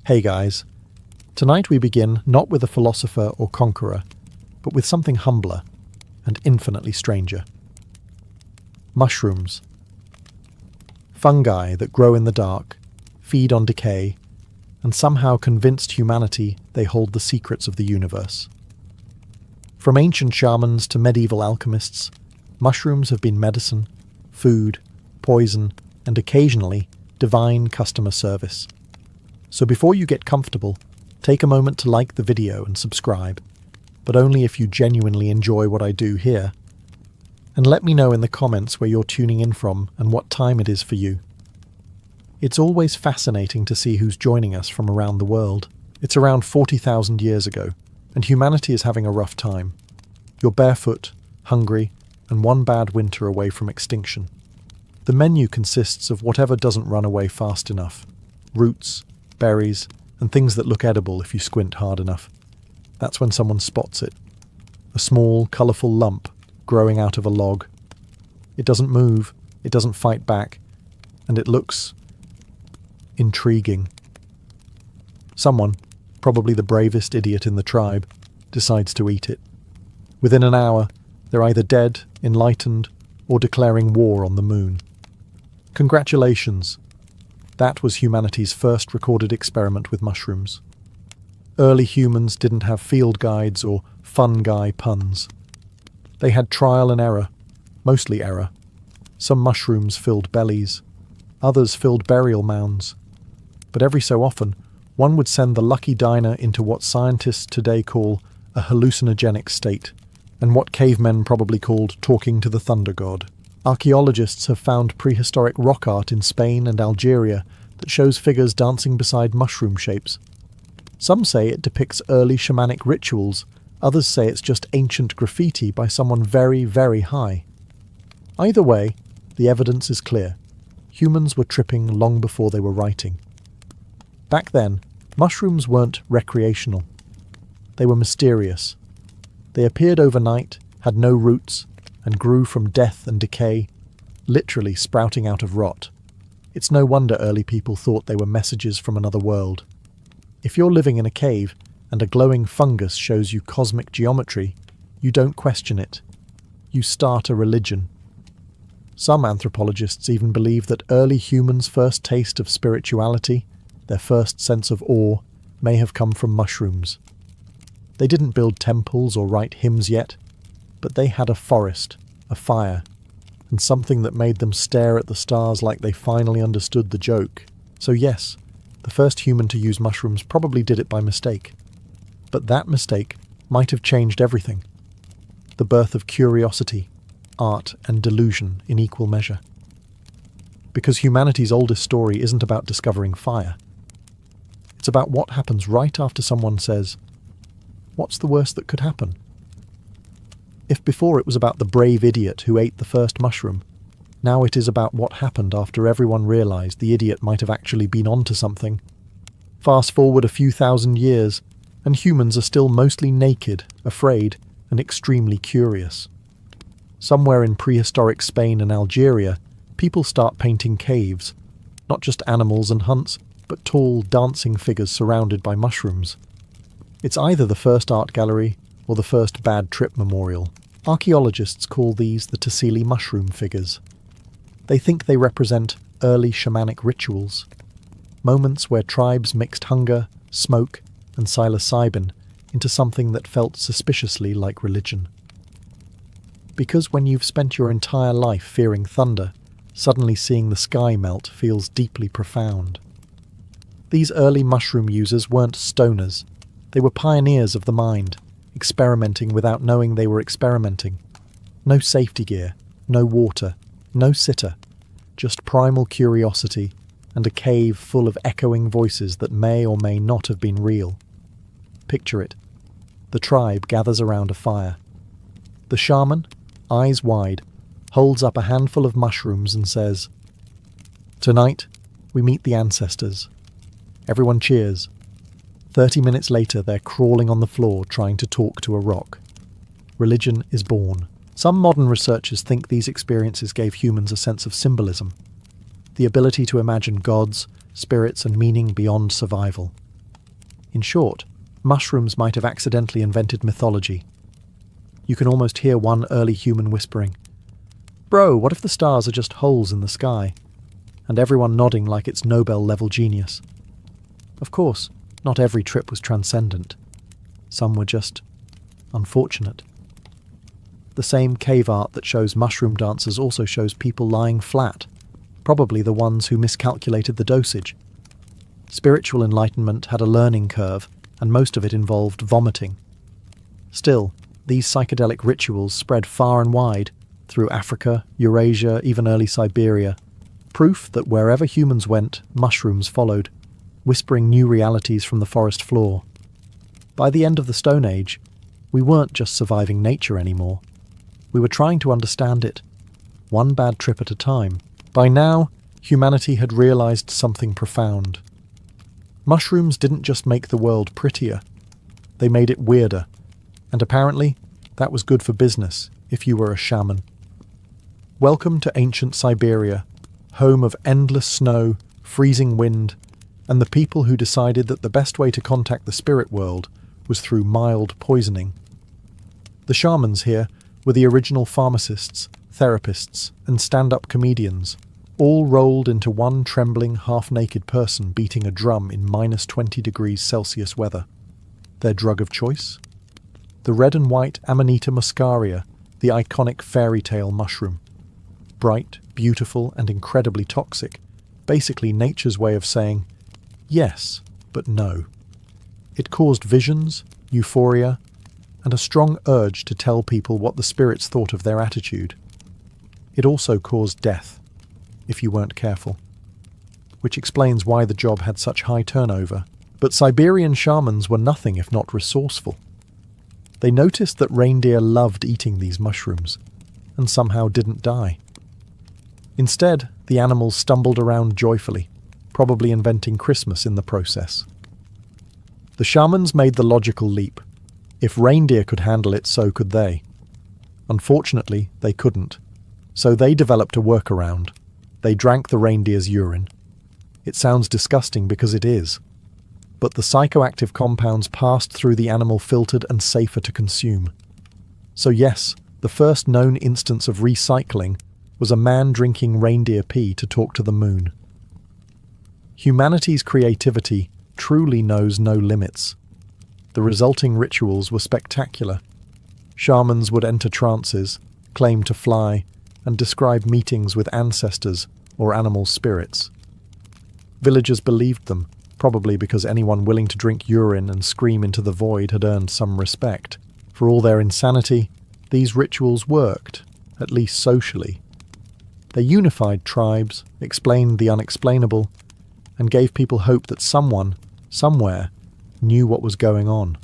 Hey guys, tonight we begin not with a philosopher or conqueror, but with something humbler and infinitely stranger. Mushrooms. Fungi that grow in the dark, feed on decay, and somehow convinced humanity they hold the secrets of the universe. From ancient shamans to medieval alchemists, mushrooms have been medicine, food, poison, and occasionally divine customer service. So before you get comfortable, take a moment to like the video and subscribe, but only if you genuinely enjoy what I do here. And let me know in the comments where you're tuning in from and what time it is for you. It's always fascinating to see who's joining us from around the world. It's around 40,000 years ago, and humanity is having a rough time. You're barefoot, hungry, and one bad winter away from extinction. The menu consists of whatever doesn't run away fast enough. Roots, berries, and things that look edible if you squint hard enough. That's when someone spots it. A small, colourful lump growing out of a log. It doesn't move, it doesn't fight back, and it looks intriguing. Someone, probably the bravest idiot in the tribe, decides to eat it. Within an hour, they're either dead, enlightened, or declaring war on the moon. Congratulations! That was humanity's first recorded experiment with mushrooms. Early humans didn't have field guides or fun guy puns. They had trial and error, mostly error. Some mushrooms filled bellies, others filled burial mounds. But every so often, one would send the lucky diner into what scientists today call a hallucinogenic state, and what cavemen probably called talking to the thunder god. Archaeologists have found prehistoric rock art in Spain and Algeria that shows figures dancing beside mushroom shapes. Some say it depicts early shamanic rituals, others say it's just ancient graffiti by someone very, very high. Either way, the evidence is clear. Humans were tripping long before they were writing. Back then, mushrooms weren't recreational. They were mysterious. They appeared overnight, had no roots, and grew from death and decay, literally sprouting out of rot. It's no wonder early people thought they were messages from another world. If you're living in a cave and a glowing fungus shows you cosmic geometry, you don't question it. You start a religion. Some anthropologists even believe that early humans' first taste of spirituality, their first sense of awe, may have come from mushrooms. They didn't build temples or write hymns yet, but they had a forest, a fire, and something that made them stare at the stars like they finally understood the joke. So yes, the first human to use mushrooms probably did it by mistake. But that mistake might have changed everything. The birth of curiosity, art, and delusion in equal measure. Because humanity's oldest story isn't about discovering fire. It's about what happens right after someone says, "What's the worst that could happen?" If before it was about the brave idiot who ate the first mushroom, now it is about what happened after everyone realised the idiot might have actually been onto something. Fast forward a few thousand years, and humans are still mostly naked, afraid, and extremely curious. Somewhere in prehistoric Spain and Algeria, people start painting caves, not just animals and hunts, but tall, dancing figures surrounded by mushrooms. It's either the first art gallery or the first bad trip memorial. Archaeologists call these the Tassili mushroom figures. They think they represent early shamanic rituals, moments where tribes mixed hunger, smoke, and psilocybin into something that felt suspiciously like religion. Because when you've spent your entire life fearing thunder, suddenly seeing the sky melt feels deeply profound. These early mushroom users weren't stoners. They were pioneers of the mind, experimenting without knowing they were experimenting. No safety gear, no water, no sitter, just primal curiosity and a cave full of echoing voices that may or may not have been real. Picture it. The tribe gathers around a fire. The shaman, eyes wide, holds up a handful of mushrooms and says, "Tonight, we meet the ancestors." Everyone cheers. 30 minutes later, they're crawling on the floor trying to talk to a rock. Religion is born. Some modern researchers think these experiences gave humans a sense of symbolism, the ability to imagine gods, spirits, and meaning beyond survival. In short, mushrooms might have accidentally invented mythology. You can almost hear one early human whispering, "Bro, what if the stars are just holes in the sky?" And everyone nodding like it's Nobel-level genius. Of course, not every trip was transcendent. Some were just unfortunate. The same cave art that shows mushroom dancers also shows people lying flat, probably the ones who miscalculated the dosage. Spiritual enlightenment had a learning curve, and most of it involved vomiting. Still, these psychedelic rituals spread far and wide, through Africa, Eurasia, even early Siberia. Proof that wherever humans went, mushrooms followed, whispering new realities from the forest floor. By the end of the Stone Age, we weren't just surviving nature anymore. We were trying to understand it, one bad trip at a time. By now, humanity had realized something profound. Mushrooms didn't just make the world prettier, they made it weirder, and apparently that was good for business if you were a shaman. Welcome to ancient Siberia, home of endless snow, freezing wind, and the people who decided that the best way to contact the spirit world was through mild poisoning. The shamans here were the original pharmacists, therapists, and stand-up comedians, all rolled into one trembling, half-naked person beating a drum in -20 degrees Celsius weather. Their drug of choice? The red and white Amanita muscaria, the iconic fairy tale mushroom. Bright, beautiful, and incredibly toxic, basically nature's way of saying, yes, but no. It caused visions, euphoria, and a strong urge to tell people what the spirits thought of their attitude. It also caused death, if you weren't careful, which explains why the job had such high turnover. But Siberian shamans were nothing if not resourceful. They noticed that reindeer loved eating these mushrooms, and somehow didn't die. Instead, the animals stumbled around joyfully, probably inventing Christmas in the process. The shamans made the logical leap. If reindeer could handle it, so could they. Unfortunately, they couldn't. So they developed a workaround. They drank the reindeer's urine. It sounds disgusting because it is. But the psychoactive compounds passed through the animal filtered and safer to consume. So yes, the first known instance of recycling was a man drinking reindeer pee to talk to the moon. Humanity's creativity truly knows no limits. The resulting rituals were spectacular. Shamans would enter trances, claim to fly, and describe meetings with ancestors or animal spirits. Villagers believed them, probably because anyone willing to drink urine and scream into the void had earned some respect. For all their insanity, these rituals worked, at least socially. They unified tribes, explained the unexplainable, and gave people hope that someone, somewhere, knew what was going on.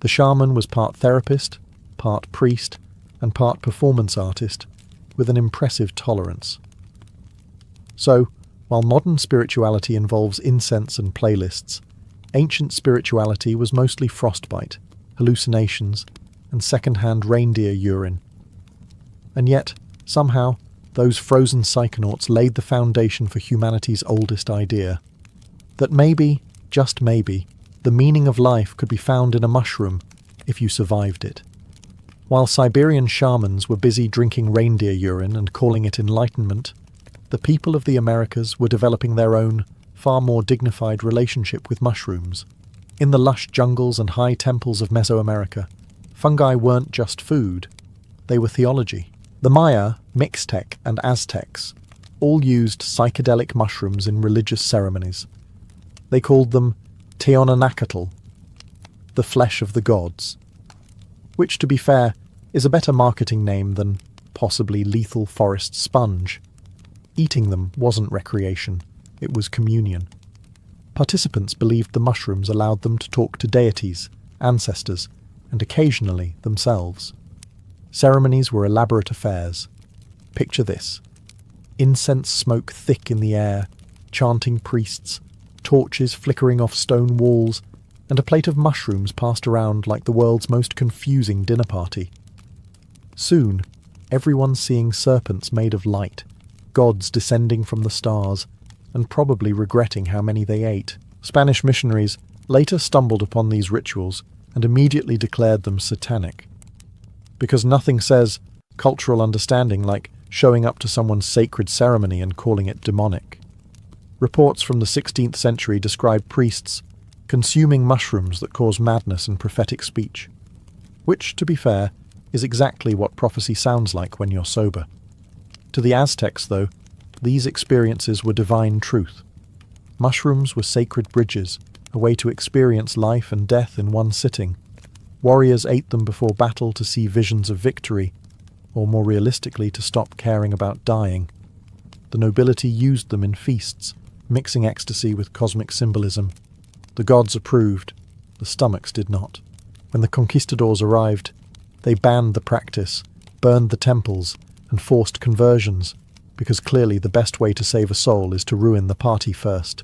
The shaman was part therapist, part priest, and part performance artist, with an impressive tolerance. So, while modern spirituality involves incense and playlists, ancient spirituality was mostly frostbite, hallucinations, and second-hand reindeer urine. And yet, somehow, those frozen psychonauts laid the foundation for humanity's oldest idea, that maybe, just maybe, the meaning of life could be found in a mushroom if you survived it. While Siberian shamans were busy drinking reindeer urine and calling it enlightenment, the people of the Americas were developing their own, far more dignified relationship with mushrooms. In the lush jungles and high temples of Mesoamerica, fungi weren't just food, they were theology. The Maya, Mixtec, and Aztecs all used psychedelic mushrooms in religious ceremonies. They called them Teonanacatl, the flesh of the gods, which, to be fair, is a better marketing name than possibly lethal forest sponge. Eating them wasn't recreation, it was communion. Participants believed the mushrooms allowed them to talk to deities, ancestors, and occasionally themselves. Ceremonies were elaborate affairs. Picture this: incense smoke thick in the air, chanting priests, torches flickering off stone walls, and a plate of mushrooms passed around like the world's most confusing dinner party. Soon, everyone seeing serpents made of light, gods descending from the stars, and probably regretting how many they ate. Spanish missionaries later stumbled upon these rituals and immediately declared them satanic. Because nothing says cultural understanding like showing up to someone's sacred ceremony and calling it demonic. Reports from the 16th century describe priests consuming mushrooms that cause madness and prophetic speech, which, to be fair, is exactly what prophecy sounds like when you're sober. To the Aztecs, though, these experiences were divine truth. Mushrooms were sacred bridges, a way to experience life and death in one sitting. Warriors ate them before battle to see visions of victory, or more realistically to stop caring about dying. The nobility used them in feasts, mixing ecstasy with cosmic symbolism. The gods approved, the stomachs did not. When the conquistadors arrived, they banned the practice, burned the temples, and forced conversions, because clearly the best way to save a soul is to ruin the party first.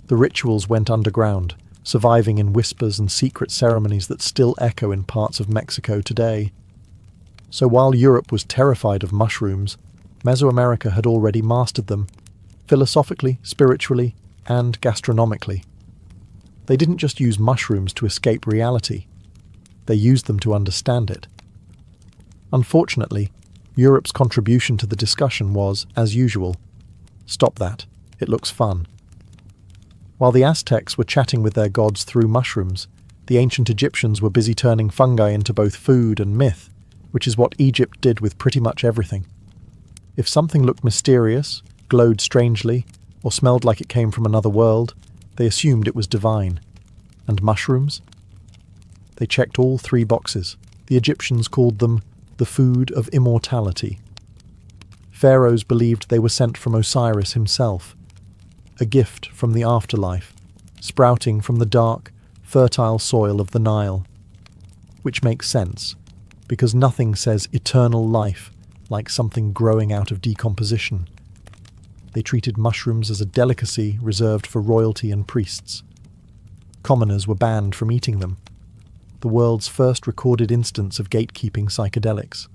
The rituals went underground, surviving in whispers and secret ceremonies that still echo in parts of Mexico today. So while Europe was terrified of mushrooms, Mesoamerica had already mastered them, philosophically, spiritually, and gastronomically. They didn't just use mushrooms to escape reality. They used them to understand it. Unfortunately, Europe's contribution to the discussion was, as usual, "Stop that. It looks fun." While the Aztecs were chatting with their gods through mushrooms, the ancient Egyptians were busy turning fungi into both food and myth, which is what Egypt did with pretty much everything. If something looked mysterious, glowed strangely, or smelled like it came from another world, they assumed it was divine. And mushrooms? They checked all three boxes. The Egyptians called them the food of immortality. Pharaohs believed they were sent from Osiris himself, a gift from the afterlife, sprouting from the dark, fertile soil of the Nile. Which makes sense, because nothing says eternal life like something growing out of decomposition. They treated mushrooms as a delicacy reserved for royalty and priests. Commoners were banned from eating them, the world's first recorded instance of gatekeeping psychedelics.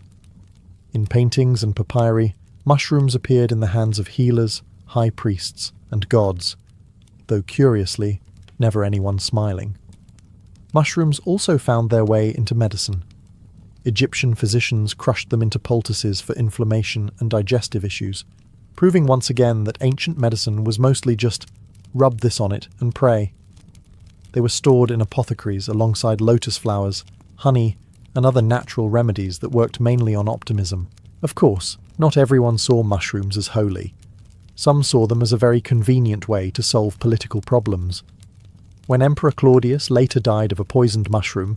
In paintings and papyri, mushrooms appeared in the hands of healers, high priests, and gods, though curiously, never anyone smiling. Mushrooms also found their way into medicine. Egyptian physicians crushed them into poultices for inflammation and digestive issues, proving once again that ancient medicine was mostly just rub this on it and pray. They were stored in apothecaries alongside lotus flowers, honey, and other natural remedies that worked mainly on optimism. Of course, not everyone saw mushrooms as holy. Some saw them as a very convenient way to solve political problems. When Emperor Claudius later died of a poisoned mushroom,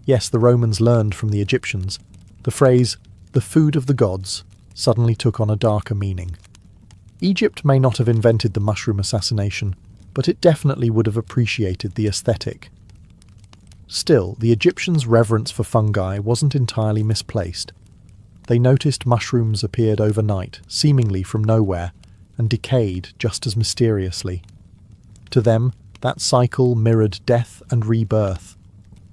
yes, the Romans learned from the Egyptians, the phrase, "the food of the gods," suddenly took on a darker meaning. Egypt may not have invented the mushroom assassination, but it definitely would have appreciated the aesthetic. Still, the Egyptians' reverence for fungi wasn't entirely misplaced. They noticed mushrooms appeared overnight, seemingly from nowhere, and decayed just as mysteriously. To them, that cycle mirrored death and rebirth.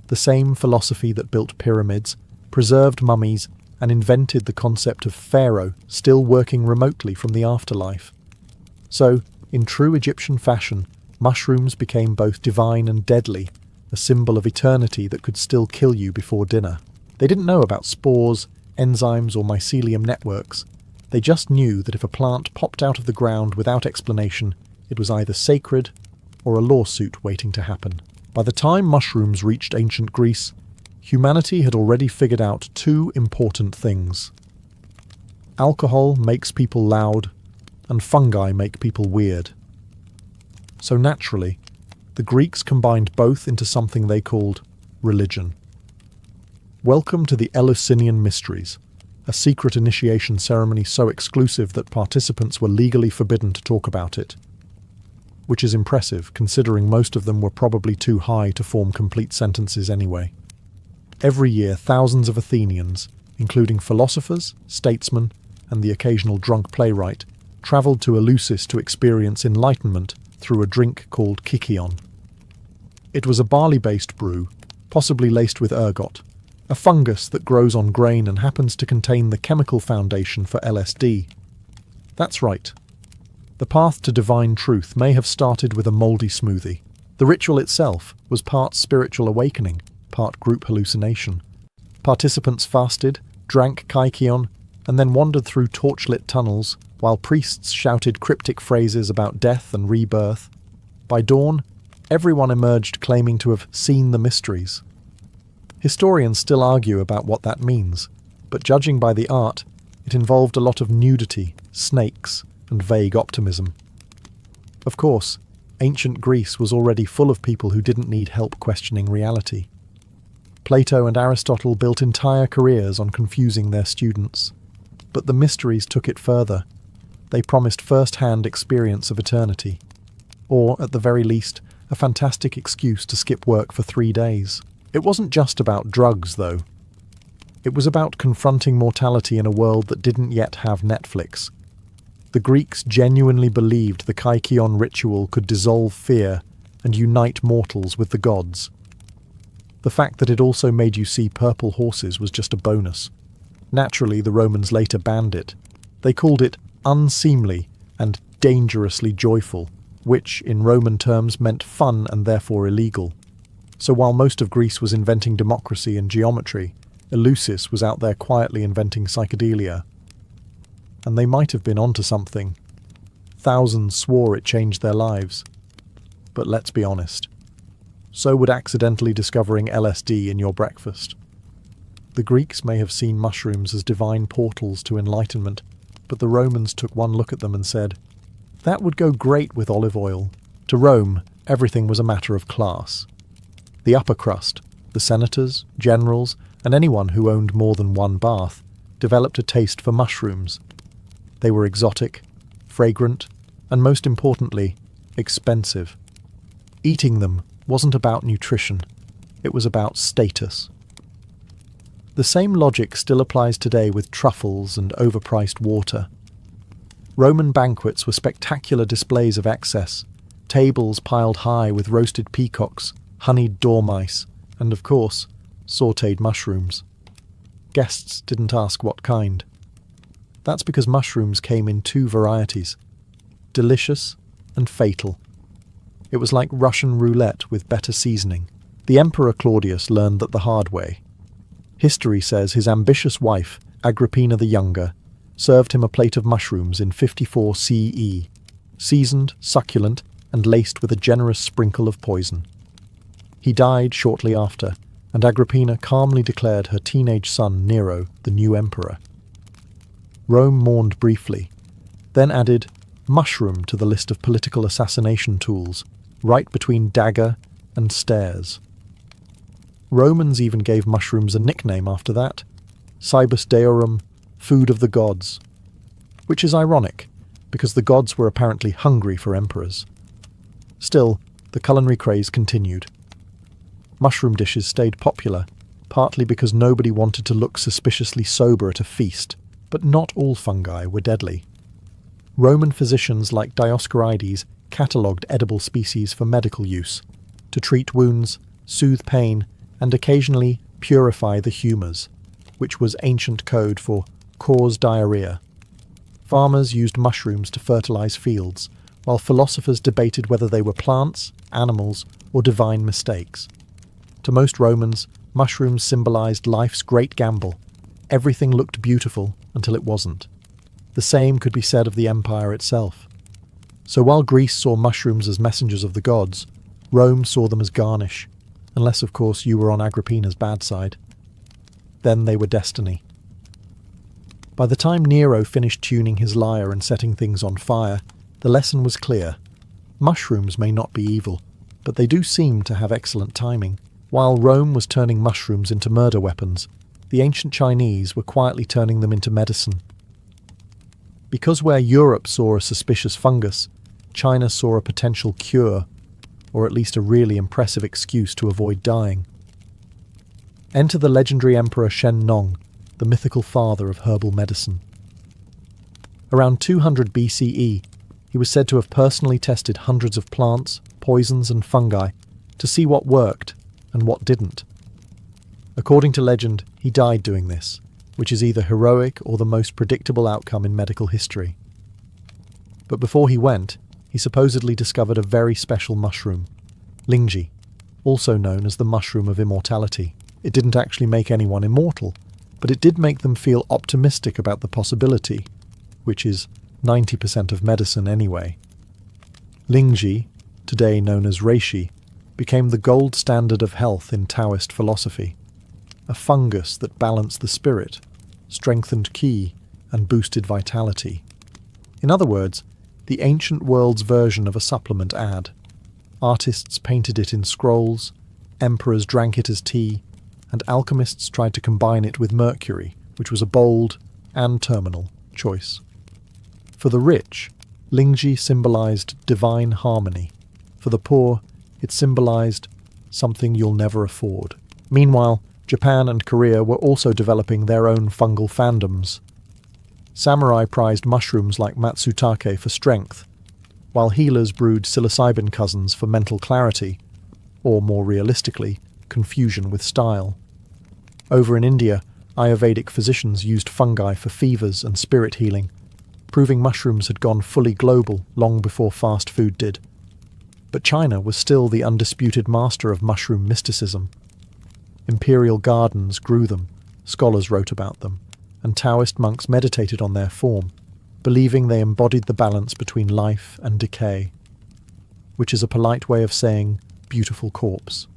The same philosophy that built pyramids, preserved mummies, and invented the concept of pharaoh still working remotely from the afterlife. So, in true Egyptian fashion, mushrooms became both divine and deadly, a symbol of eternity that could still kill you before dinner. They didn't know about spores, enzymes, or mycelium networks. They just knew that if a plant popped out of the ground without explanation, it was either sacred or a lawsuit waiting to happen. By the time mushrooms reached ancient Greece, humanity had already figured out two important things. Alcohol makes people loud, and fungi make people weird. So naturally, the Greeks combined both into something they called religion. Welcome to the Eleusinian Mysteries, a secret initiation ceremony so exclusive that participants were legally forbidden to talk about it. Which is impressive, considering most of them were probably too high to form complete sentences anyway. Every year, thousands of Athenians, including philosophers, statesmen, and the occasional drunk playwright, travelled to Eleusis to experience enlightenment through a drink called kykion. It was a barley-based brew, possibly laced with ergot, a fungus that grows on grain and happens to contain the chemical foundation for LSD. That's right. The path to divine truth may have started with a mouldy smoothie, The ritual itself was part spiritual awakening, part group hallucination. Participants fasted, drank kykeon, and then wandered through torchlit tunnels, while priests shouted cryptic phrases about death and rebirth. By dawn, everyone emerged claiming to have seen the mysteries. Historians still argue about what that means, but judging by the art, it involved a lot of nudity, snakes, and vague optimism. Of course, ancient Greece was already full of people who didn't need help questioning reality. Plato and Aristotle built entire careers on confusing their students. But the mysteries took it further. They promised first-hand experience of eternity. Or, at the very least, a fantastic excuse to skip work for 3 days. It wasn't just about drugs, though. It was about confronting mortality in a world that didn't yet have Netflix. The Greeks genuinely believed the kykeon ritual could dissolve fear and unite mortals with the gods. The fact that it also made you see purple horses was just a bonus. Naturally, the Romans later banned it. They called it unseemly and dangerously joyful, which, in Roman terms, meant fun and therefore illegal. So while most of Greece was inventing democracy and geometry, Eleusis was out there quietly inventing psychedelia. And they might have been onto something. Thousands swore it changed their lives. But let's be honest. So would accidentally discovering LSD in your breakfast. The Greeks may have seen mushrooms as divine portals to enlightenment, but the Romans took one look at them and said, "That would go great with olive oil." To Rome, everything was a matter of class. The upper crust, the senators, generals, and anyone who owned more than one bath, developed a taste for mushrooms. They were exotic, fragrant, and most importantly, expensive. Eating them wasn't about nutrition, it was about status. The same logic still applies today with truffles and overpriced water. Roman banquets were spectacular displays of excess, tables piled high with roasted peacocks, honeyed dormice, and of course, sautéed mushrooms. Guests didn't ask what kind. That's because mushrooms came in 2 varieties, delicious and fatal. It was like Russian roulette with better seasoning. The Emperor Claudius learned that the hard way. History says his ambitious wife, Agrippina the Younger, served him a plate of mushrooms in 54 CE, seasoned, succulent, and laced with a generous sprinkle of poison. He died shortly after, and Agrippina calmly declared her teenage son Nero the new emperor. Rome mourned briefly, then added mushroom to the list of political assassination tools, right between dagger and stairs. Romans even gave mushrooms a nickname after that, Cibus deorum, food of the gods, which is ironic, because the gods were apparently hungry for emperors. Still, the culinary craze continued. Mushroom dishes stayed popular, partly because nobody wanted to look suspiciously sober at a feast, but not all fungi were deadly. Roman physicians like Dioscorides catalogued edible species for medical use, to treat wounds, soothe pain, and occasionally purify the humours, which was ancient code for cause diarrhea. Farmers used mushrooms to fertilize fields, while philosophers debated whether they were plants, animals, or divine mistakes. To most Romans, mushrooms symbolized life's great gamble. Everything looked beautiful until it wasn't. The same could be said of the empire itself. So while Greece saw mushrooms as messengers of the gods, Rome saw them as garnish, unless of course you were on Agrippina's bad side. Then they were destiny. By the time Nero finished tuning his lyre and setting things on fire, the lesson was clear. Mushrooms may not be evil, but they do seem to have excellent timing. While Rome was turning mushrooms into murder weapons, the ancient Chinese were quietly turning them into medicine. Because where Europe saw a suspicious fungus, China saw a potential cure, or at least a really impressive excuse to avoid dying. Enter the legendary Emperor Shen Nong, the mythical father of herbal medicine. Around 200 BCE, he was said to have personally tested hundreds of plants, poisons, and fungi to see what worked and what didn't. According to legend, he died doing this, which is either heroic or the most predictable outcome in medical history. But before he went, he supposedly discovered a very special mushroom. Lingji, also known as the mushroom of immortality. It didn't actually make anyone immortal, but it did make them feel optimistic about the possibility, which is 90% of medicine anyway. Lingji, today known as reishi, became the gold standard of health in Taoist philosophy, a fungus that balanced the spirit, strengthened qi, and boosted vitality. In other words, the ancient world's version of a supplement ad. Artists painted it in scrolls, emperors drank it as tea, and alchemists tried to combine it with mercury, which was a bold and terminal choice. For the rich, Lingji symbolized divine harmony. For the poor, it symbolized something you'll never afford. Meanwhile, Japan and Korea were also developing their own fungal fandoms. Samurai prized mushrooms like matsutake for strength, while healers brewed psilocybin cousins for mental clarity, or more realistically, confusion with style. Over in India, Ayurvedic physicians used fungi for fevers and spirit healing, proving mushrooms had gone fully global long before fast food did. But China was still the undisputed master of mushroom mysticism. Imperial gardens grew them, scholars wrote about them, and Taoist monks meditated on their form, believing they embodied the balance between life and decay, which is a polite way of saying beautiful corpse.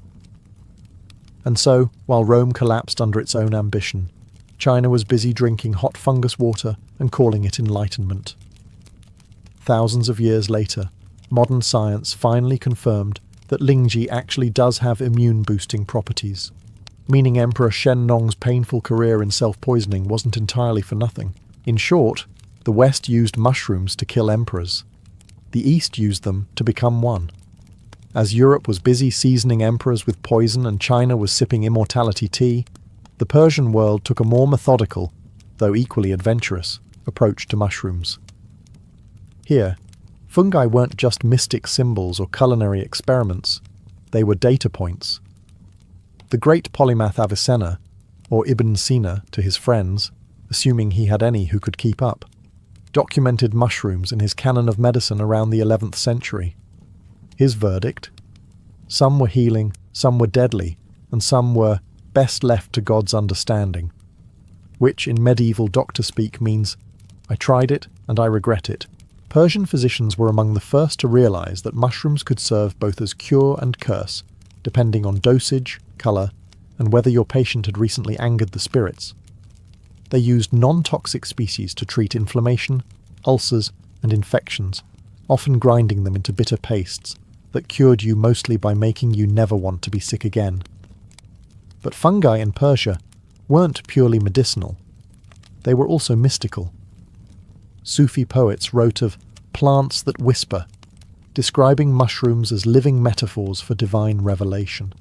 And so, while Rome collapsed under its own ambition, China was busy drinking hot fungus water and calling it enlightenment. Thousands of years later, modern science finally confirmed that Lingji actually does have immune-boosting properties, meaning Emperor Shen Nong's painful career in self-poisoning wasn't entirely for nothing. In short, the West used mushrooms to kill emperors. The East used them to become one. As Europe was busy seasoning emperors with poison and China was sipping immortality tea, the Persian world took a more methodical, though equally adventurous, approach to mushrooms. Here, fungi weren't just mystic symbols or culinary experiments, they were data points. The great polymath Avicenna, or Ibn Sina to his friends, assuming he had any who could keep up, documented mushrooms in his canon of medicine around the 11th century. His verdict? Some were healing, some were deadly, and some were best left to God's understanding, which in medieval doctor speak means, I tried it and I regret it. Persian physicians were among the first to realize that mushrooms could serve both as cure and curse, depending on dosage, color, and whether your patient had recently angered the spirits. They used non-toxic species to treat inflammation, ulcers, and infections, often grinding them into bitter pastes that cured you mostly by making you never want to be sick again. But fungi in Persia weren't purely medicinal. They were also mystical. Sufi poets wrote of plants that whisper, describing mushrooms as living metaphors for divine revelation.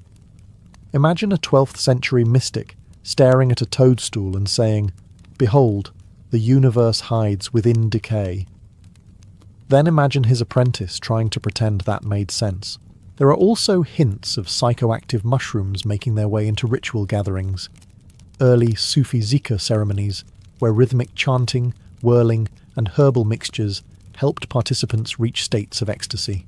Imagine a 12th century mystic staring at a toadstool and saying, "Behold, the universe hides within decay." Then imagine his apprentice trying to pretend that made sense. There are also hints of psychoactive mushrooms making their way into ritual gatherings, early Sufi zikr ceremonies where rhythmic chanting, whirling, and herbal mixtures helped participants reach states of ecstasy.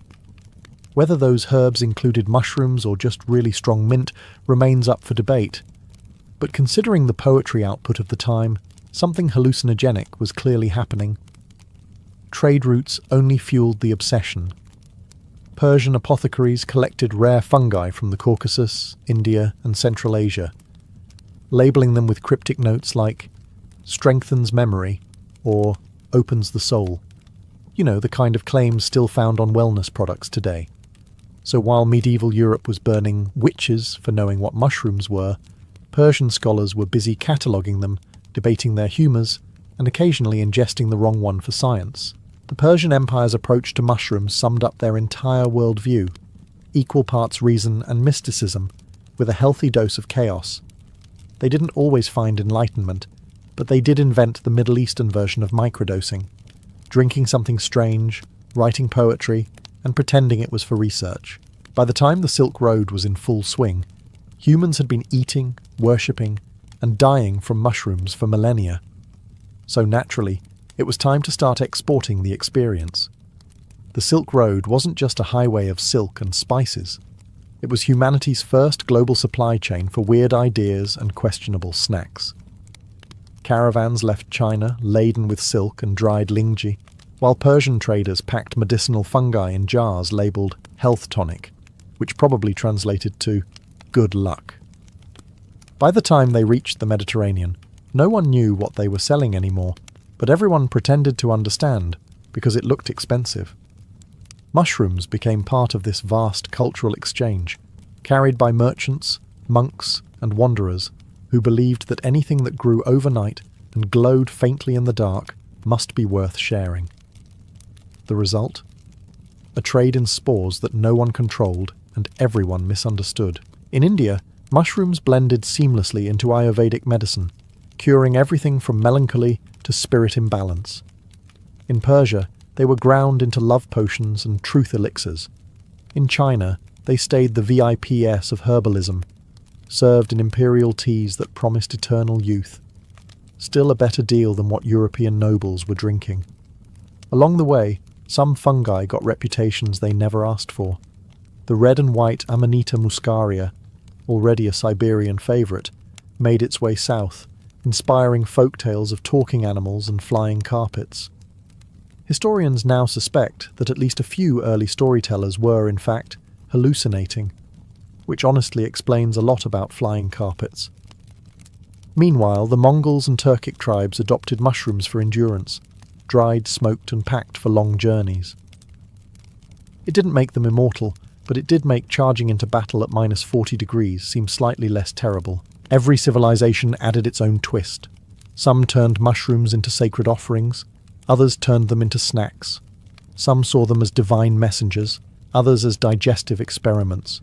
Whether those herbs included mushrooms or just really strong mint remains up for debate. But considering the poetry output of the time, something hallucinogenic was clearly happening. Trade routes only fueled the obsession. Persian apothecaries collected rare fungi from the Caucasus, India, and Central Asia, labeling them with cryptic notes like strengthens memory or opens the soul. You know, the kind of claims still found on wellness products today. So while medieval Europe was burning witches for knowing what mushrooms were, Persian scholars were busy cataloguing them, debating their humours, and occasionally ingesting the wrong one for science. The Persian Empire's approach to mushrooms summed up their entire worldview, equal parts reason and mysticism, with a healthy dose of chaos. They didn't always find enlightenment, but they did invent the Middle Eastern version of microdosing, drinking something strange, writing poetry, and pretending it was for research. By the time the Silk Road was in full swing, humans had been eating, worshipping, and dying from mushrooms for millennia. So naturally, it was time to start exporting the experience. The Silk Road wasn't just a highway of silk and spices. It was humanity's first global supply chain for weird ideas and questionable snacks. Caravans left China laden with silk and dried lingji, while Persian traders packed medicinal fungi in jars labelled health tonic, which probably translated to good luck. By the time they reached the Mediterranean, no one knew what they were selling anymore, but everyone pretended to understand because it looked expensive. Mushrooms became part of this vast cultural exchange, carried by merchants, monks, and wanderers who believed that anything that grew overnight and glowed faintly in the dark must be worth sharing. The result? A trade in spores that no one controlled and everyone misunderstood. In India, mushrooms blended seamlessly into Ayurvedic medicine, curing everything from melancholy to spirit imbalance. In Persia, they were ground into love potions and truth elixirs. In China, they stayed the VIPs of herbalism, served in imperial teas that promised eternal youth. Still a better deal than what European nobles were drinking. Along the way, some fungi got reputations they never asked for. The red and white Amanita muscaria, already a Siberian favourite, made its way south, inspiring folk tales of talking animals and flying carpets. Historians now suspect that at least a few early storytellers were, in fact, hallucinating, which honestly explains a lot about flying carpets. Meanwhile, the Mongols and Turkic tribes adopted mushrooms for endurance, dried, smoked and packed for long journeys. It didn't make them immortal, but it did make charging into battle at -40 degrees seem slightly less terrible. Every civilization added its own twist. Some turned mushrooms into sacred offerings, others turned them into snacks. Some saw them as divine messengers, others as digestive experiments.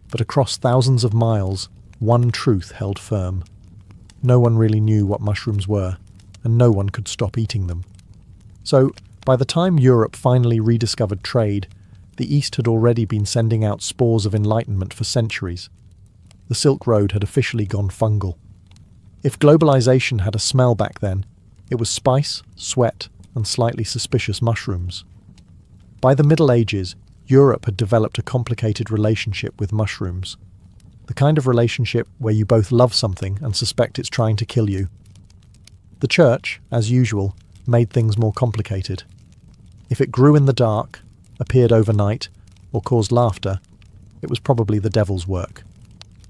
But across thousands of miles, one truth held firm. No one really knew what mushrooms were, and no one could stop eating them. So, by the time Europe finally rediscovered trade, the East had already been sending out spores of enlightenment for centuries. The Silk Road had officially gone fungal. If globalization had a smell back then, it was spice, sweat, and slightly suspicious mushrooms. By the Middle Ages, Europe had developed a complicated relationship with mushrooms. The kind of relationship where you both love something and suspect it's trying to kill you. The church, as usual, made things more complicated. If it grew in the dark, appeared overnight, or caused laughter, it was probably the devil's work,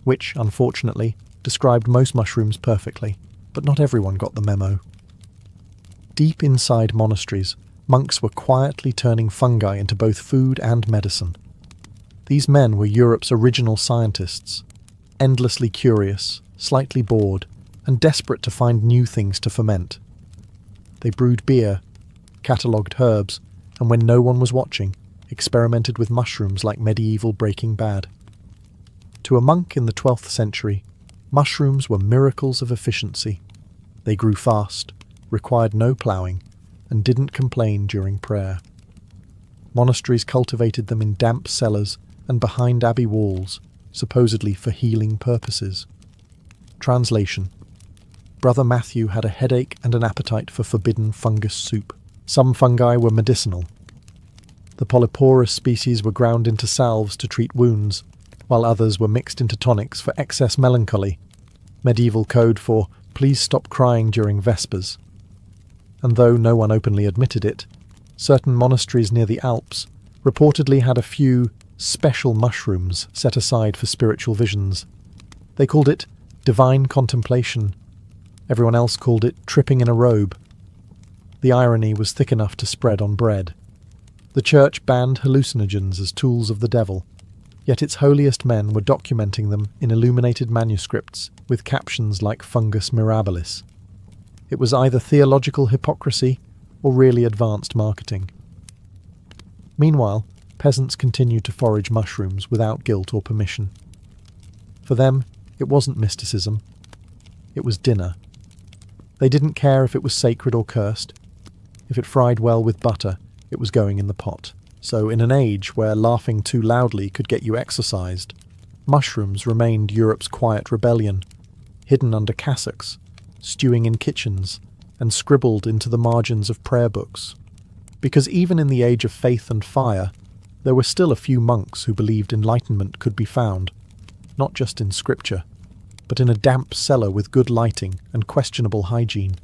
which, unfortunately, described most mushrooms perfectly, but not everyone got the memo. Deep inside monasteries, monks were quietly turning fungi into both food and medicine. These men were Europe's original scientists, endlessly curious, slightly bored, and desperate to find new things to ferment. They brewed beer, catalogued herbs, and when no one was watching, experimented with mushrooms like medieval Breaking Bad. To a monk in the 12th century, mushrooms were miracles of efficiency. They grew fast, required no ploughing, and didn't complain during prayer. Monasteries cultivated them in damp cellars and behind abbey walls, supposedly for healing purposes. Translation: Brother Matthew had a headache and an appetite for forbidden fungus soup. Some fungi were medicinal. The polyporous species were ground into salves to treat wounds, while others were mixed into tonics for excess melancholy, medieval code for please stop crying during Vespers. And though no one openly admitted it, certain monasteries near the Alps reportedly had a few special mushrooms set aside for spiritual visions. They called it divine contemplation. Everyone else called it tripping in a robe. The irony was thick enough to spread on bread. The church banned hallucinogens as tools of the devil, yet its holiest men were documenting them in illuminated manuscripts with captions like Fungus Mirabilis. It was either theological hypocrisy or really advanced marketing. Meanwhile, peasants continued to forage mushrooms without guilt or permission. For them, it wasn't mysticism. It was dinner. They didn't care if it was sacred or cursed. If it fried well with butter, it was going in the pot. So in an age where laughing too loudly could get you exorcised, mushrooms remained Europe's quiet rebellion, hidden under cassocks, stewing in kitchens, and scribbled into the margins of prayer books. Because even in the age of faith and fire, there were still a few monks who believed enlightenment could be found, not just in scripture, but in a damp cellar with good lighting and questionable hygiene.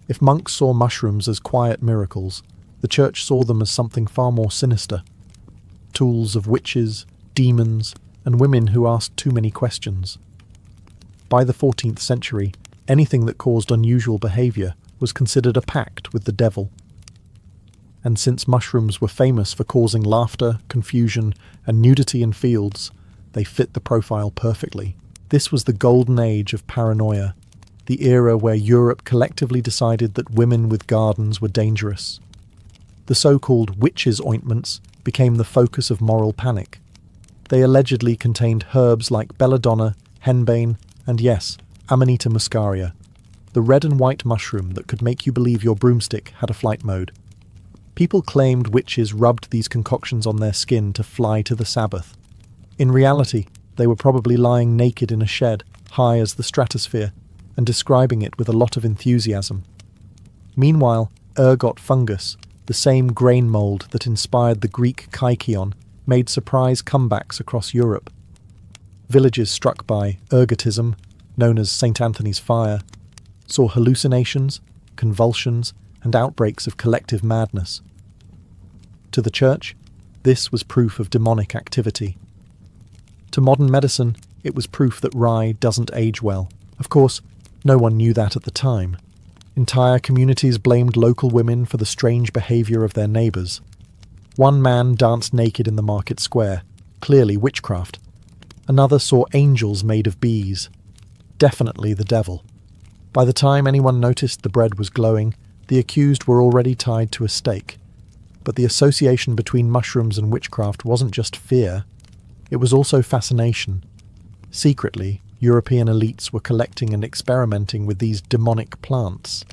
If monks saw mushrooms as quiet miracles, the church saw them as something far more sinister, tools of witches, demons, and women who asked too many questions. By the 14th century, anything that caused unusual behaviour was considered a pact with the devil. And since mushrooms were famous for causing laughter, confusion, and nudity in fields, they fit the profile perfectly. This was the golden age of paranoia, the era where Europe collectively decided that women with gardens were dangerous. The so-called witches' ointments became the focus of moral panic. They allegedly contained herbs like belladonna, henbane, and yes, Amanita muscaria, the red and white mushroom that could make you believe your broomstick had a flight mode. People claimed witches rubbed these concoctions on their skin to fly to the Sabbath. In reality, they were probably lying naked in a shed, high as the stratosphere, and describing it with a lot of enthusiasm. Meanwhile, ergot fungus, the same grain mould that inspired the Greek kykeon, made surprise comebacks across Europe. Villages struck by ergotism, known as St. Anthony's fire, saw hallucinations, convulsions, and outbreaks of collective madness. To the church, this was proof of demonic activity. To modern medicine, it was proof that rye doesn't age well. Of course, no one knew that at the time. Entire communities blamed local women for the strange behaviour of their neighbours. One man danced naked in the market square, clearly witchcraft. Another saw angels made of bees. Definitely the devil. By the time anyone noticed the bread was glowing, the accused were already tied to a stake. But the association between mushrooms and witchcraft wasn't just fear, it was also fascination. Secretly, European elites were collecting and experimenting with these demonic plants.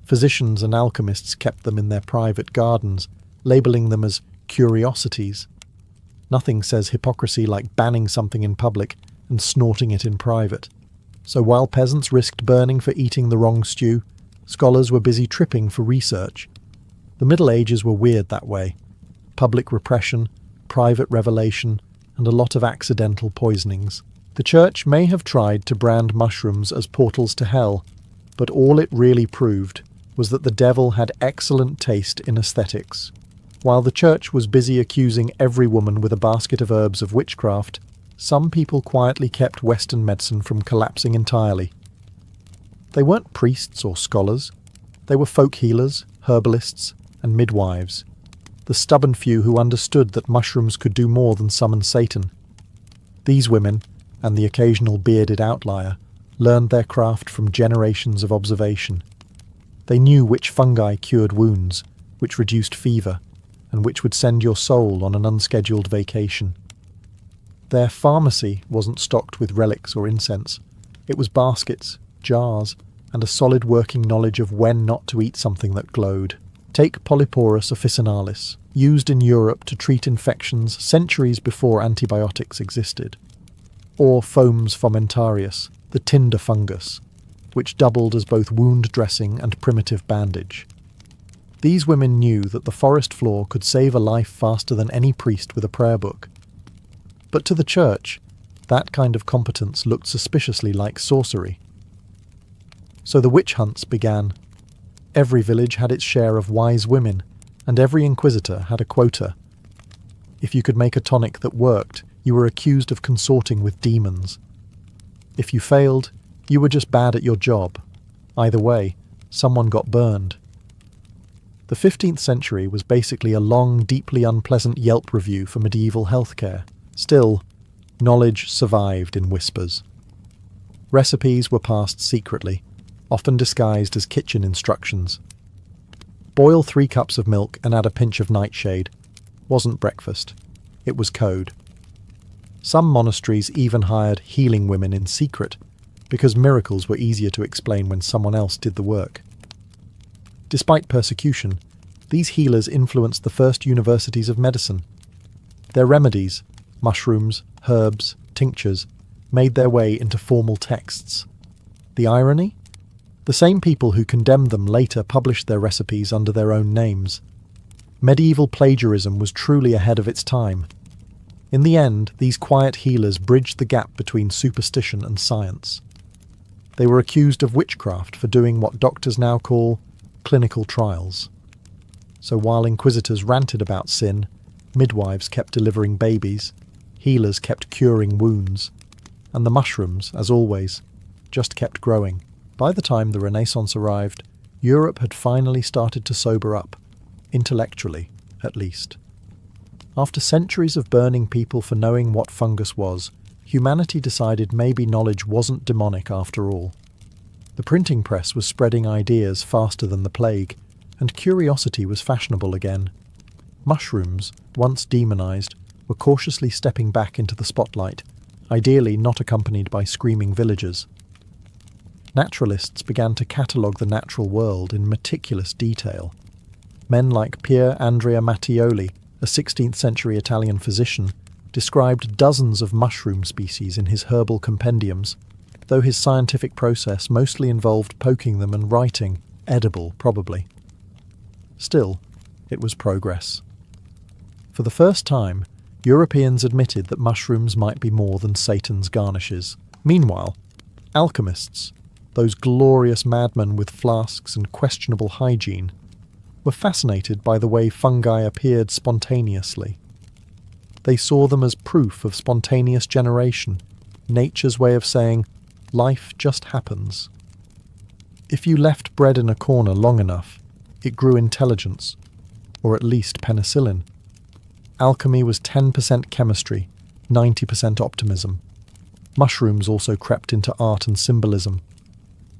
Physicians and alchemists kept them in their private gardens, labelling them as curiosities. Nothing says hypocrisy like banning something in public and snorting it in private. So while peasants risked burning for eating the wrong stew, scholars were busy tripping for research. The Middle Ages were weird that way. Public repression, private revelation, and a lot of accidental poisonings. The church may have tried to brand mushrooms as portals to hell, but all it really proved was that the devil had excellent taste in aesthetics. While the church was busy accusing every woman with a basket of herbs of witchcraft, some people quietly kept Western medicine from collapsing entirely. They weren't priests or scholars. They were folk healers, herbalists, and midwives. The stubborn few who understood that mushrooms could do more than summon Satan. These women, and the occasional bearded outlier, learned their craft from generations of observation. They knew which fungi cured wounds, which reduced fever, and which would send your soul on an unscheduled vacation. Their pharmacy wasn't stocked with relics or incense. It was baskets, jars, and a solid working knowledge of when not to eat something that glowed. Take Polyporus officinalis, used in Europe to treat infections centuries before antibiotics existed. Or Fomes fomentarius, the tinder fungus, which doubled as both wound dressing and primitive bandage. These women knew that the forest floor could save a life faster than any priest with a prayer book. But to the church, that kind of competence looked suspiciously like sorcery. So the witch hunts began. Every village had its share of wise women, and every inquisitor had a quota. If you could make a tonic that worked, you were accused of consorting with demons. If you failed, you were just bad at your job. Either way, someone got burned. The 15th century was basically a long, deeply unpleasant Yelp review for medieval healthcare. Still, knowledge survived in whispers. Recipes were passed secretly, often disguised as kitchen instructions. Boil 3 cups of milk and add a pinch of nightshade. Wasn't breakfast. It was code. Some monasteries even hired healing women in secret, because miracles were easier to explain when someone else did the work. Despite persecution, these healers influenced the first universities of medicine. Their remedies, mushrooms, herbs, tinctures, made their way into formal texts. The irony? The same people who condemned them later published their recipes under their own names. Medieval plagiarism was truly ahead of its time. In the end, these quiet healers bridged the gap between superstition and science. They were accused of witchcraft for doing what doctors now call clinical trials. So while inquisitors ranted about sin, midwives kept delivering babies, healers kept curing wounds, and the mushrooms, as always, just kept growing. By the time the Renaissance arrived, Europe had finally started to sober up, intellectually, at least. After centuries of burning people for knowing what fungus was, humanity decided maybe knowledge wasn't demonic after all. The printing press was spreading ideas faster than the plague, and curiosity was fashionable again. Mushrooms, once demonized, were cautiously stepping back into the spotlight, ideally not accompanied by screaming villagers. Naturalists began to catalogue the natural world in meticulous detail. Men like Pier Andrea Mattioli, a 16th century Italian physician, described dozens of mushroom species in his herbal compendiums, though his scientific process mostly involved poking them and writing, edible probably. Still, it was progress. For the first time, Europeans admitted that mushrooms might be more than Satan's garnishes. Meanwhile, alchemists, those glorious madmen with flasks and questionable hygiene, were fascinated by the way fungi appeared spontaneously. They saw them as proof of spontaneous generation, nature's way of saying, life just happens. If you left bread in a corner long enough, it grew intelligence, or at least penicillin. Alchemy was 10% chemistry, 90% optimism. Mushrooms also crept into art and symbolism.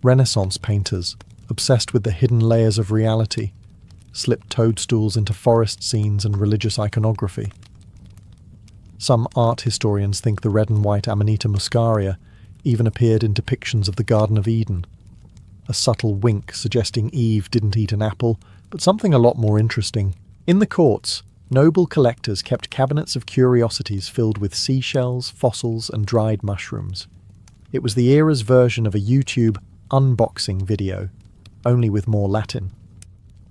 Renaissance painters, obsessed with the hidden layers of reality, slipped toadstools into forest scenes and religious iconography. Some art historians think the red and white Amanita muscaria even appeared in depictions of the Garden of Eden. A subtle wink suggesting Eve didn't eat an apple, but something a lot more interesting. In the courts, noble collectors kept cabinets of curiosities filled with seashells, fossils, and dried mushrooms. It was the era's version of a YouTube unboxing video, only with more Latin.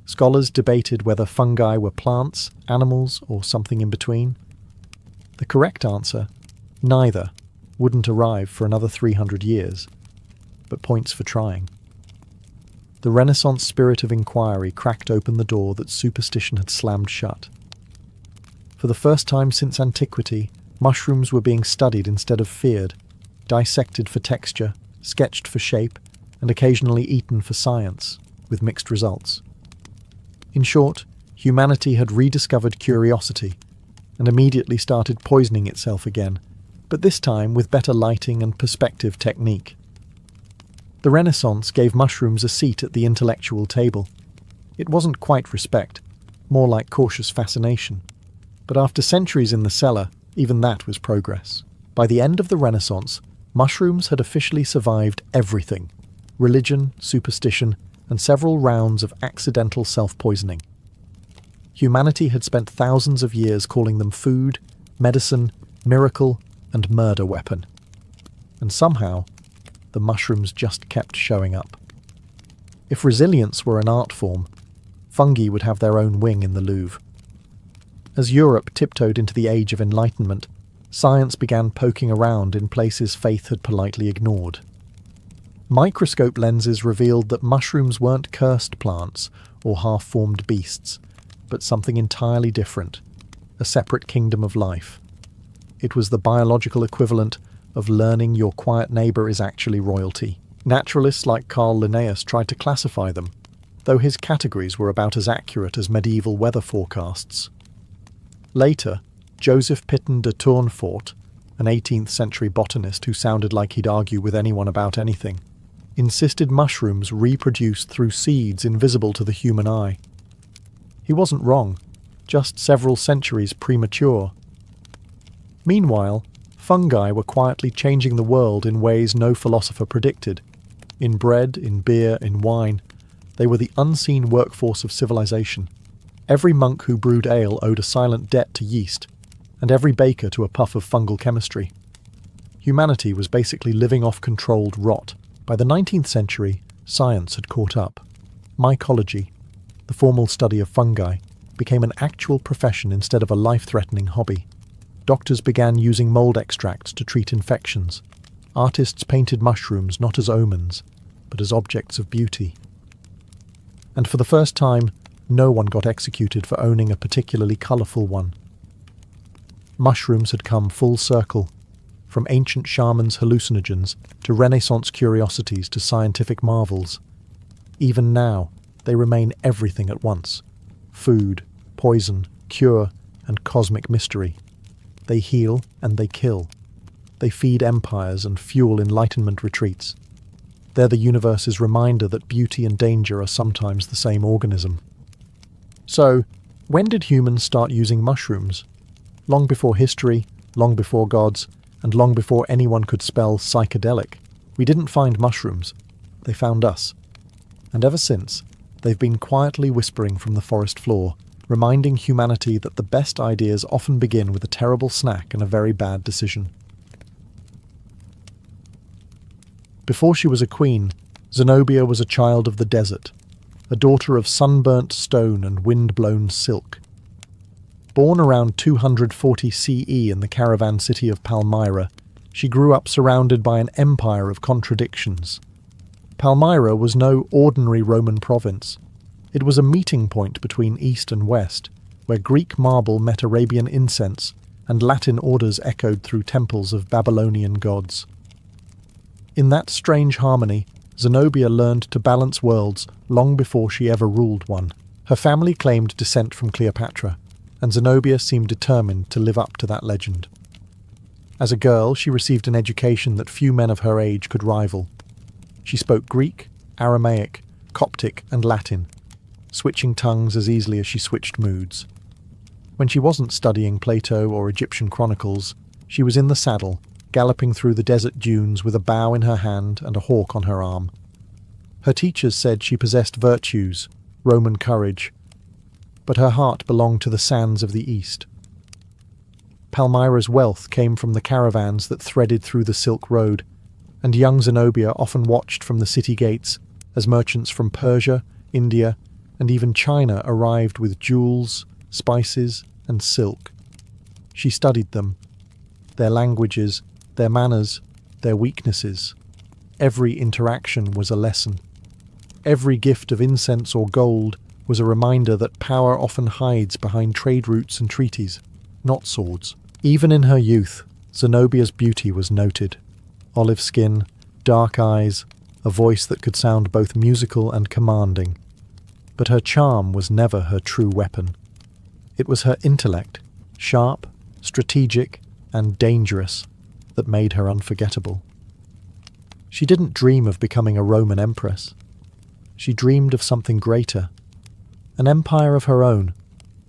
Scholars debated whether fungi were plants, animals, or something in between. The correct answer, neither, wouldn't arrive for another 300 years, but points for trying. The Renaissance spirit of inquiry cracked open the door that superstition had slammed shut. For the first time since antiquity, mushrooms were being studied instead of feared, dissected for texture, sketched for shape, and occasionally eaten for science, with mixed results. In short, humanity had rediscovered curiosity, and immediately started poisoning itself again, but this time with better lighting and perspective technique. The Renaissance gave mushrooms a seat at the intellectual table. It wasn't quite respect, more like cautious fascination. But after centuries in the cellar, even that was progress. By the end of the Renaissance, mushrooms had officially survived everything: religion, superstition, and several rounds of accidental self-poisoning. Humanity had spent thousands of years calling them food, medicine, miracle, and murder weapon. And somehow, the mushrooms just kept showing up. If resilience were an art form, fungi would have their own wing in the Louvre. As Europe tiptoed into the Age of Enlightenment, science began poking around in places faith had politely ignored. Microscope lenses revealed that mushrooms weren't cursed plants or half-formed beasts, but something entirely different, a separate kingdom of life. It was the biological equivalent of learning your quiet neighbour is actually royalty. Naturalists like Carl Linnaeus tried to classify them, though his categories were about as accurate as medieval weather forecasts. Later, Joseph Pitton de Tournefort, an 18th century botanist who sounded like he'd argue with anyone about anything, insisted mushrooms reproduce through seeds invisible to the human eye. He wasn't wrong, just several centuries premature. Meanwhile, fungi were quietly changing the world in ways no philosopher predicted. In bread, in beer, in wine, they were the unseen workforce of civilization. Every monk who brewed ale owed a silent debt to yeast, and every baker to a puff of fungal chemistry. Humanity was basically living off controlled rot. By the 19th century, science had caught up. Mycology, the formal study of fungi, became an actual profession instead of a life-threatening hobby. Doctors began using mold extracts to treat infections. Artists painted mushrooms not as omens, but as objects of beauty. And for the first time, no one got executed for owning a particularly colourful one. Mushrooms had come full circle, from ancient shamans' hallucinogens to Renaissance curiosities to scientific marvels. Even now, they remain everything at once: food, poison, cure, and cosmic mystery. They heal and they kill. They feed empires and fuel enlightenment retreats. They're the universe's reminder that beauty and danger are sometimes the same organism. So, when did humans start using mushrooms? Long before history, long before gods, and long before anyone could spell psychedelic. We didn't find mushrooms. They found us. And ever since, they've been quietly whispering from the forest floor, reminding humanity that the best ideas often begin with a terrible snack and a very bad decision. Before she was a queen, Zenobia was a child of the desert, a daughter of sunburnt stone and wind-blown silk. Born around 240 CE in the caravan city of Palmyra, she grew up surrounded by an empire of contradictions. Palmyra was no ordinary Roman province. It was a meeting point between East and West, where Greek marble met Arabian incense and Latin orders echoed through temples of Babylonian gods. In that strange harmony, Zenobia learned to balance worlds long before she ever ruled one. Her family claimed descent from Cleopatra, and Zenobia seemed determined to live up to that legend. As a girl, she received an education that few men of her age could rival. She spoke Greek, Aramaic, Coptic, and Latin, switching tongues as easily as she switched moods. When she wasn't studying Plato or Egyptian chronicles, she was in the saddle, galloping through the desert dunes with a bow in her hand and a hawk on her arm. Her teachers said she possessed virtues, Roman courage, but her heart belonged to the sands of the East. Palmyra's wealth came from the caravans that threaded through the Silk Road, and young Zenobia often watched from the city gates as merchants from Persia, India, and even China arrived with jewels, spices, and silk. She studied them, their languages, their manners, their weaknesses. Every interaction was a lesson. Every gift of incense or gold was a reminder that power often hides behind trade routes and treaties, not swords. Even in her youth, Zenobia's beauty was noted. Olive skin, dark eyes, a voice that could sound both musical and commanding. But her charm was never her true weapon. It was her intellect, sharp, strategic, and dangerous, that made her unforgettable. She didn't dream of becoming a Roman empress. She dreamed of something greater, an empire of her own,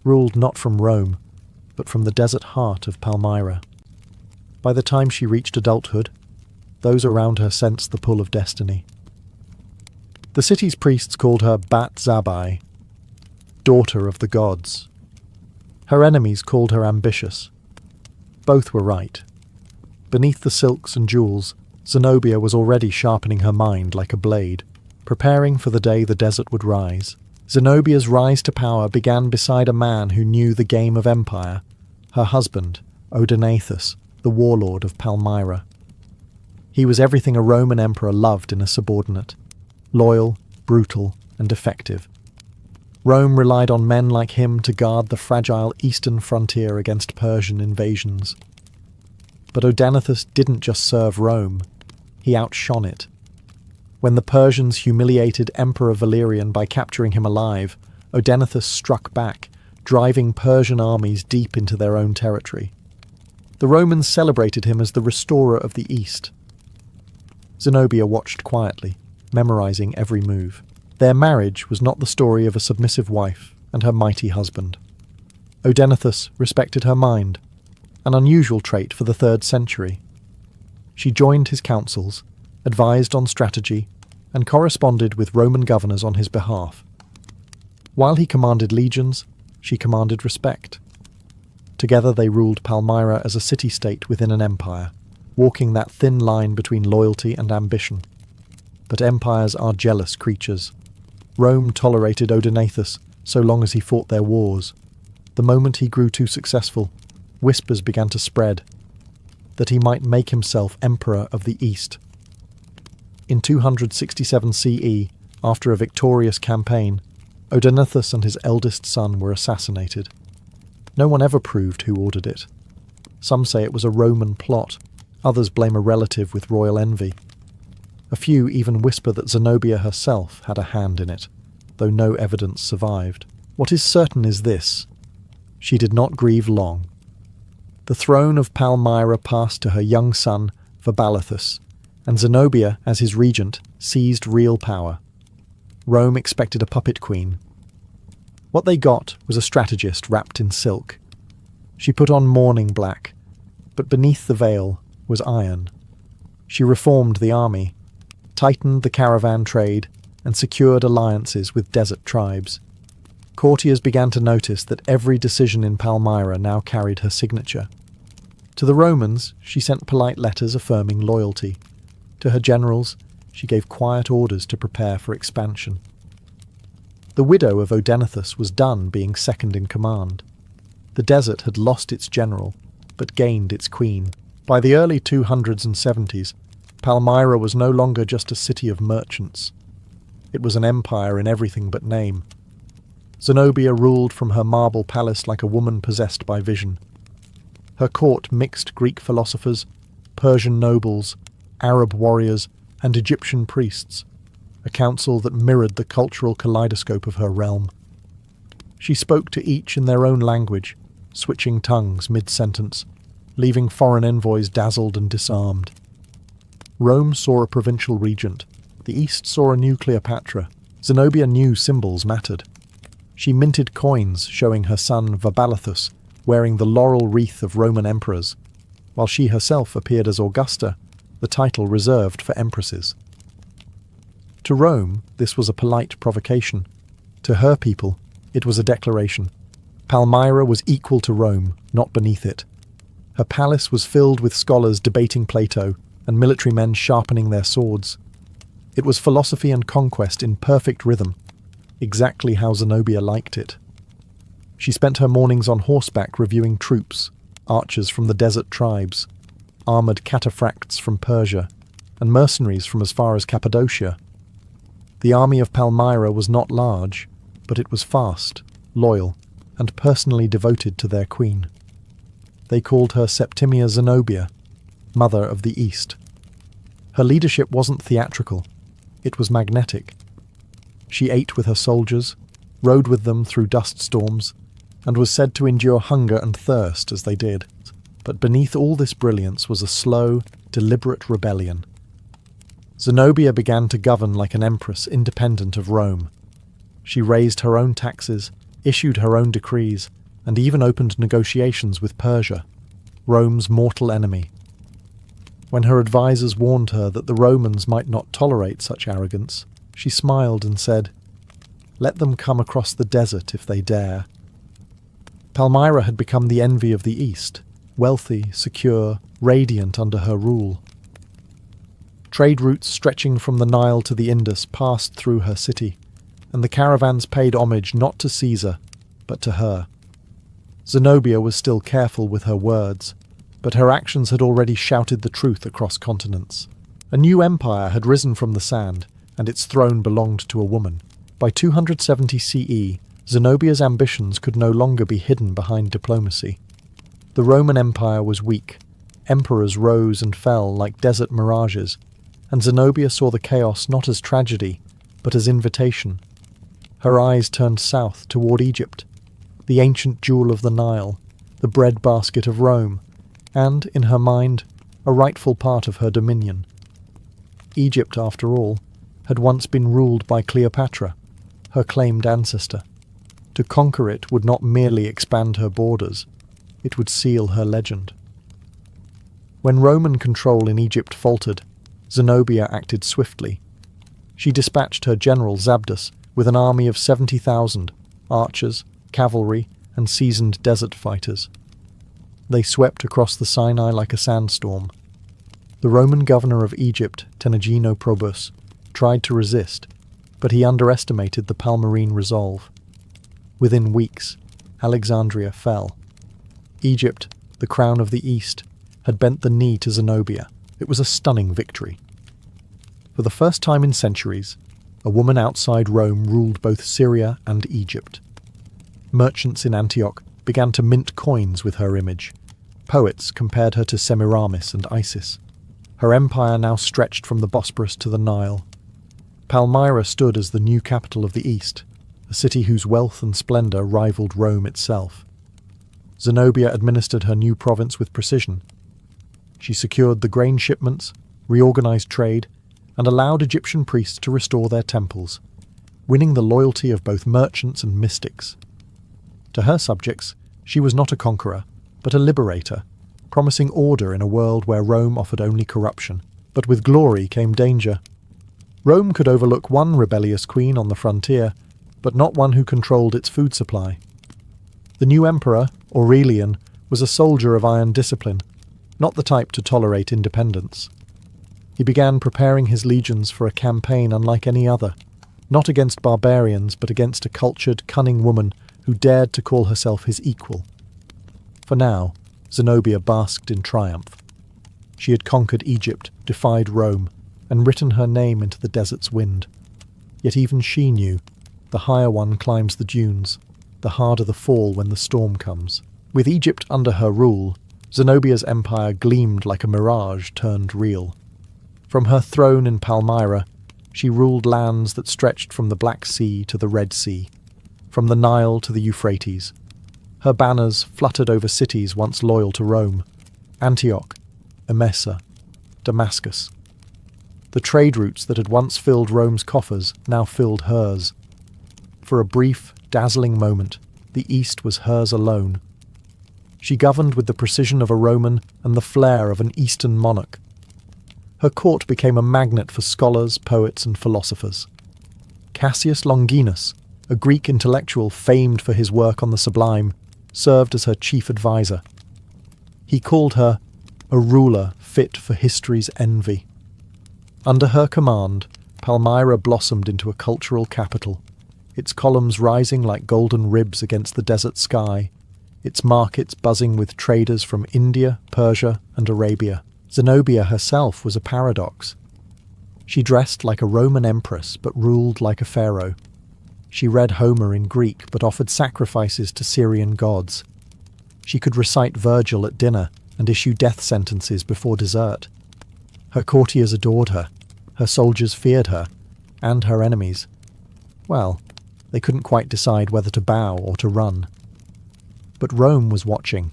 ruled not from Rome, but from the desert heart of Palmyra. By the time she reached adulthood, those around her sensed the pull of destiny. The city's priests called her Bat Zabai, daughter of the gods. Her enemies called her ambitious. Both were right. Beneath the silks and jewels, Zenobia was already sharpening her mind like a blade, preparing for the day the desert would rise. Zenobia's rise to power began beside a man who knew the game of empire, her husband, Odaenathus, the warlord of Palmyra. He was everything a Roman emperor loved in a subordinate: loyal, brutal, and effective. Rome relied on men like him to guard the fragile eastern frontier against Persian invasions. But Odaenathus didn't just serve Rome, he outshone it. When the Persians humiliated Emperor Valerian by capturing him alive, Odaenathus struck back, driving Persian armies deep into their own territory. The Romans celebrated him as the restorer of the East. Zenobia watched quietly, memorizing every move. Their marriage was not the story of a submissive wife and her mighty husband. Odaenathus respected her mind, an unusual trait for the 3rd century. She joined his councils, advised on strategy, and corresponded with Roman governors on his behalf. While he commanded legions, she commanded respect. Together they ruled Palmyra as a city-state within an empire, walking that thin line between loyalty and ambition. But empires are jealous creatures. Rome tolerated Odaenathus, so long as he fought their wars. The moment he grew too successful, whispers began to spread that he might make himself emperor of the East. In 267 CE, after a victorious campaign, Odenathus and his eldest son were assassinated. No one ever proved who ordered it. Some say it was a Roman plot, others blame a relative with royal envy. A few even whisper that Zenobia herself had a hand in it, though no evidence survived. What is certain is this: she did not grieve long. The throne of Palmyra passed to her young son, Vaballathus, and Zenobia, as his regent, seized real power. Rome expected a puppet queen. What they got was a strategist wrapped in silk. She put on mourning black, but beneath the veil was iron. She reformed the army, tightened the caravan trade, and secured alliances with desert tribes. Courtiers began to notice that every decision in Palmyra now carried her signature. To the Romans, she sent polite letters affirming loyalty. To her generals, she gave quiet orders to prepare for expansion. The widow of Odenathus was done being second in command. The desert had lost its general, but gained its queen. By the early 270s, Palmyra was no longer just a city of merchants. It was an empire in everything but name. Zenobia ruled from her marble palace like a woman possessed by vision. Her court mixed Greek philosophers, Persian nobles, Arab warriors, and Egyptian priests, a council that mirrored the cultural kaleidoscope of her realm. She spoke to each in their own language, switching tongues mid-sentence, leaving foreign envoys dazzled and disarmed. Rome saw a provincial regent. The East saw a new Cleopatra. Zenobia knew symbols mattered. She minted coins showing her son Vaballathus wearing the laurel wreath of Roman emperors, while she herself appeared as Augusta, the title reserved for empresses. To Rome, this was a polite provocation. To her people, it was a declaration. Palmyra was equal to Rome, not beneath it. Her palace was filled with scholars debating Plato and military men sharpening their swords. It was philosophy and conquest in perfect rhythm, exactly how Zenobia liked it. She spent her mornings on horseback reviewing troops, archers from the desert tribes, armoured cataphracts from Persia, and mercenaries from as far as Cappadocia. The army of Palmyra was not large, but it was fast, loyal, and personally devoted to their queen. They called her Septimia Zenobia, Mother of the East. Her leadership wasn't theatrical, it was magnetic. She ate with her soldiers, rode with them through dust storms, and was said to endure hunger and thirst as they did. But beneath all this brilliance was a slow, deliberate rebellion. Zenobia began to govern like an empress independent of Rome. She raised her own taxes, issued her own decrees, and even opened negotiations with Persia, Rome's mortal enemy. When her advisers warned her that the Romans might not tolerate such arrogance, she smiled and said, "Let them come across the desert if they dare." Palmyra had become the envy of the East, wealthy, secure, radiant under her rule. Trade routes stretching from the Nile to the Indus passed through her city, and the caravans paid homage not to Caesar, but to her. Zenobia was still careful with her words, but her actions had already shouted the truth across continents. A new empire had risen from the sand, and its throne belonged to a woman. By 270 CE, Zenobia's ambitions could no longer be hidden behind diplomacy. The Roman Empire was weak, emperors rose and fell like desert mirages, and Zenobia saw the chaos not as tragedy, but as invitation. Her eyes turned south toward Egypt, the ancient jewel of the Nile, the breadbasket of Rome, and, in her mind, a rightful part of her dominion. Egypt, after all, had once been ruled by Cleopatra, her claimed ancestor. To conquer it would not merely expand her borders, it would seal her legend. When Roman control in Egypt faltered, Zenobia acted swiftly. She dispatched her general Zabdus with an army of 70,000 archers, cavalry, and seasoned desert fighters. They swept across the Sinai like a sandstorm. The Roman governor of Egypt, Tenagino Probus, tried to resist, but he underestimated the Palmyrene resolve. Within weeks, Alexandria fell. Egypt, the crown of the East, had bent the knee to Zenobia. It was a stunning victory. For the first time in centuries, a woman outside Rome ruled both Syria and Egypt. Merchants in Antioch began to mint coins with her image. Poets compared her to Semiramis and Isis. Her empire now stretched from the Bosporus to the Nile. Palmyra stood as the new capital of the East, a city whose wealth and splendour rivaled Rome itself. Zenobia administered her new province with precision. She secured the grain shipments, reorganized trade, and allowed Egyptian priests to restore their temples, winning the loyalty of both merchants and mystics. To her subjects, she was not a conqueror, but a liberator, promising order in a world where Rome offered only corruption. But with glory came danger. Rome could overlook one rebellious queen on the frontier, but not one who controlled its food supply. The new emperor, Aurelian, was a soldier of iron discipline, not the type to tolerate independence. He began preparing his legions for a campaign unlike any other, not against barbarians, but against a cultured, cunning woman who dared to call herself his equal. For now, Zenobia basked in triumph. She had conquered Egypt, defied Rome, and written her name into the desert's wind. Yet even she knew, the higher one climbs the dunes, the harder the fall when the storm comes. With Egypt under her rule, Zenobia's empire gleamed like a mirage turned real. From her throne in Palmyra, she ruled lands that stretched from the Black Sea to the Red Sea, from the Nile to the Euphrates. Her banners fluttered over cities once loyal to Rome: Antioch, Emesa, Damascus. The trade routes that had once filled Rome's coffers now filled hers. For a brief, dazzling moment, the East was hers alone. She governed with the precision of a Roman and the flair of an Eastern monarch. Her court became a magnet for scholars, poets, and philosophers. Cassius Longinus, a Greek intellectual famed for his work on the sublime, served as her chief advisor. He called her a ruler fit for history's envy. Under her command, Palmyra blossomed into a cultural capital, its columns rising like golden ribs against the desert sky, its markets buzzing with traders from India, Persia, and Arabia. Zenobia herself was a paradox. She dressed like a Roman empress but ruled like a pharaoh. She read Homer in Greek but offered sacrifices to Syrian gods. She could recite Virgil at dinner and issue death sentences before dessert. Her courtiers adored her soldiers feared her, and her enemies. Well, they couldn't quite decide whether to bow or to run. But Rome was watching.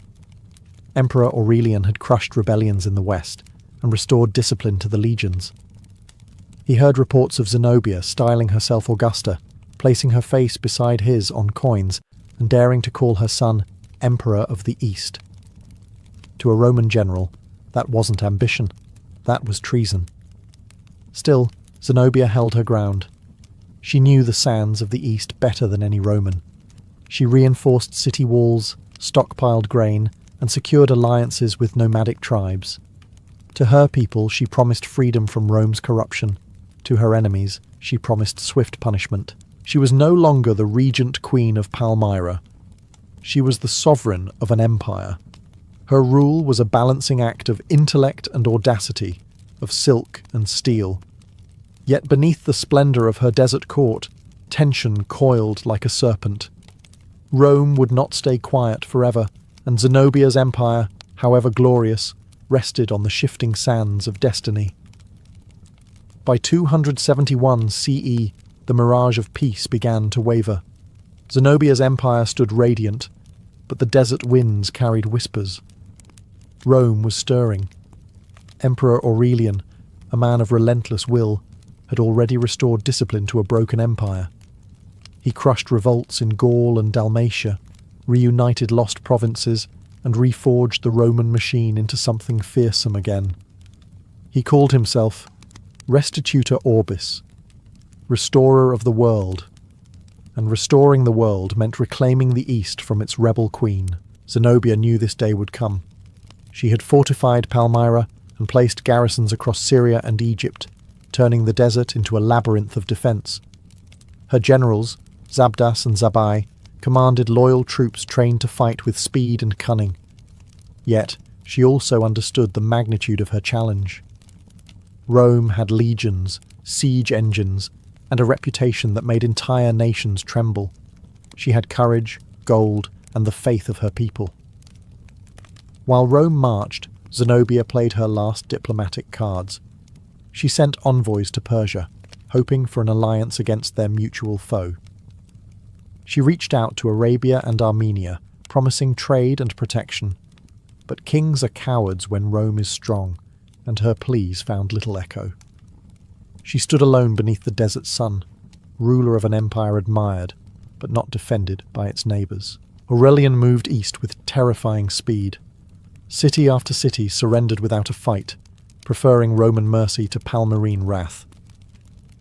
Emperor Aurelian had crushed rebellions in the west and restored discipline to the legions. He heard reports of Zenobia styling herself Augusta, placing her face beside his on coins, and daring to call her son Emperor of the East. To a Roman general, that wasn't ambition, that was treason. Still, Zenobia held her ground. She knew the sands of the East better than any Roman. She reinforced city walls, stockpiled grain, and secured alliances with nomadic tribes. To her people she promised freedom from Rome's corruption. To her enemies she promised swift punishment. She was no longer the regent queen of Palmyra. She was the sovereign of an empire. Her rule was a balancing act of intellect and audacity, of silk and steel. Yet beneath the splendour of her desert court, tension coiled like a serpent. Rome would not stay quiet forever, and Zenobia's empire, however glorious, rested on the shifting sands of destiny. By 271 CE, the mirage of peace began to waver. Zenobia's empire stood radiant, but the desert winds carried whispers. Rome was stirring. Emperor Aurelian, a man of relentless will, had already restored discipline to a broken empire. He crushed revolts in Gaul and Dalmatia, reunited lost provinces, and reforged the Roman machine into something fearsome again. He called himself Restitutor Orbis, restorer of the world, and restoring the world meant reclaiming the East from its rebel queen. Zenobia knew this day would come. She had fortified Palmyra and placed garrisons across Syria and Egypt, turning the desert into a labyrinth of defence. Her generals, Zabdas and Zabai, commanded loyal troops trained to fight with speed and cunning. Yet, she also understood the magnitude of her challenge. Rome had legions, siege engines, and a reputation that made entire nations tremble. She had courage, gold, and the faith of her people. While Rome marched, Zenobia played her last diplomatic cards. She sent envoys to Persia, hoping for an alliance against their mutual foe. She reached out to Arabia and Armenia, promising trade and protection. But kings are cowards when Rome is strong, and her pleas found little echo. She stood alone beneath the desert sun, ruler of an empire admired, but not defended by its neighbours. Aurelian moved east with terrifying speed. City after city surrendered without a fight, preferring Roman mercy to Palmyrene wrath.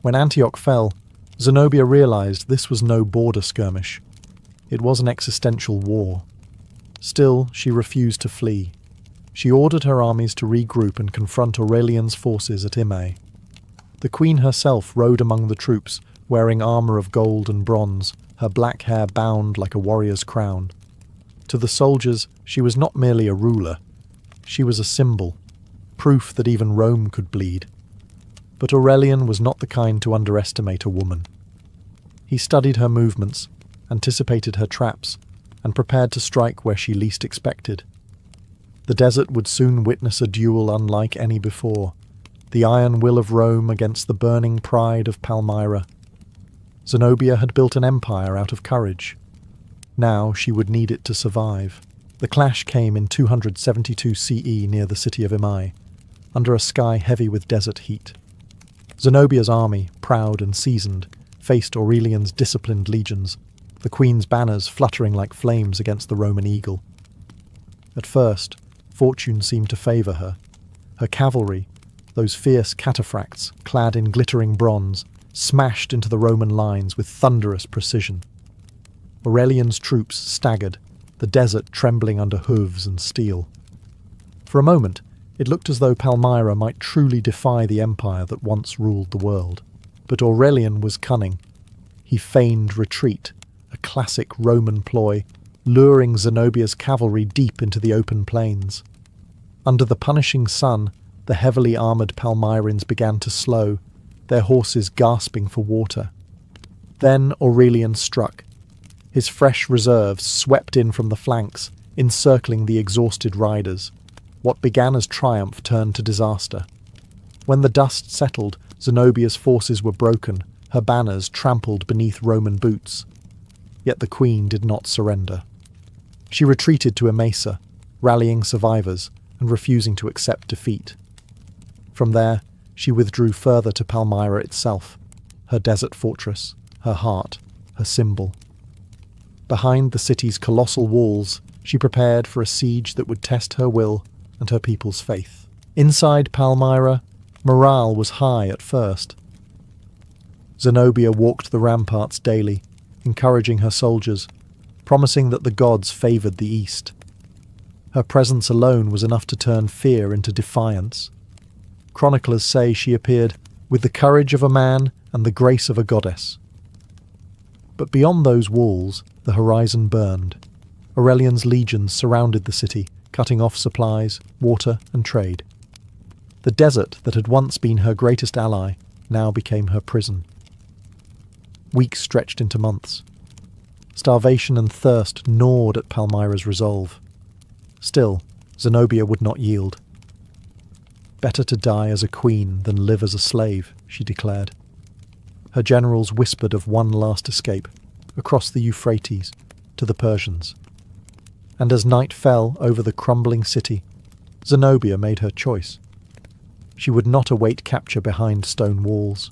When Antioch fell, Zenobia realized this was no border skirmish. It was an existential war. Still, she refused to flee. She ordered her armies to regroup and confront Aurelian's forces at Imae. The queen herself rode among the troops, wearing armour of gold and bronze, her black hair bound like a warrior's crown. To the soldiers, she was not merely a ruler. She was a symbol, proof that even Rome could bleed. But Aurelian was not the kind to underestimate a woman. He studied her movements, anticipated her traps, and prepared to strike where she least expected. The desert would soon witness a duel unlike any before, the iron will of Rome against the burning pride of Palmyra. Zenobia had built an empire out of courage. Now she would need it to survive. The clash came in 272 CE near the city of Imae, under a sky heavy with desert heat. Zenobia's army, proud and seasoned, faced Aurelian's disciplined legions, the queen's banners fluttering like flames against the Roman eagle. At first, fortune seemed to favour her. Her cavalry, those fierce cataphracts clad in glittering bronze, smashed into the Roman lines with thunderous precision. Aurelian's troops staggered, the desert trembling under hooves and steel. For a moment, it looked as though Palmyra might truly defy the empire that once ruled the world. But Aurelian was cunning. He feigned retreat, a classic Roman ploy, luring Zenobia's cavalry deep into the open plains. Under the punishing sun, the heavily armoured Palmyrans began to slow, their horses gasping for water. Then Aurelian struck. His fresh reserves swept in from the flanks, encircling the exhausted riders. What began as triumph turned to disaster. When the dust settled, Zenobia's forces were broken, her banners trampled beneath Roman boots. Yet the queen did not surrender. She retreated to Emesa, rallying survivors and refusing to accept defeat. From there, she withdrew further to Palmyra itself, her desert fortress, her heart, her symbol. Behind the city's colossal walls, she prepared for a siege that would test her will and her people's faith. Inside Palmyra, morale was high at first. Zenobia walked the ramparts daily, encouraging her soldiers, promising that the gods favoured the east. Her presence alone was enough to turn fear into defiance. Chroniclers say she appeared with the courage of a man and the grace of a goddess. But beyond those walls, the horizon burned. Aurelian's legions surrounded the city, cutting off supplies, water, and trade. The desert that had once been her greatest ally now became her prison. Weeks stretched into months. Starvation and thirst gnawed at Palmyra's resolve. Still, Zenobia would not yield. "Better to die as a queen than live as a slave," she declared. Her generals whispered of one last escape, across the Euphrates, to the Persians. And as night fell over the crumbling city, Zenobia made her choice. She would not await capture behind stone walls.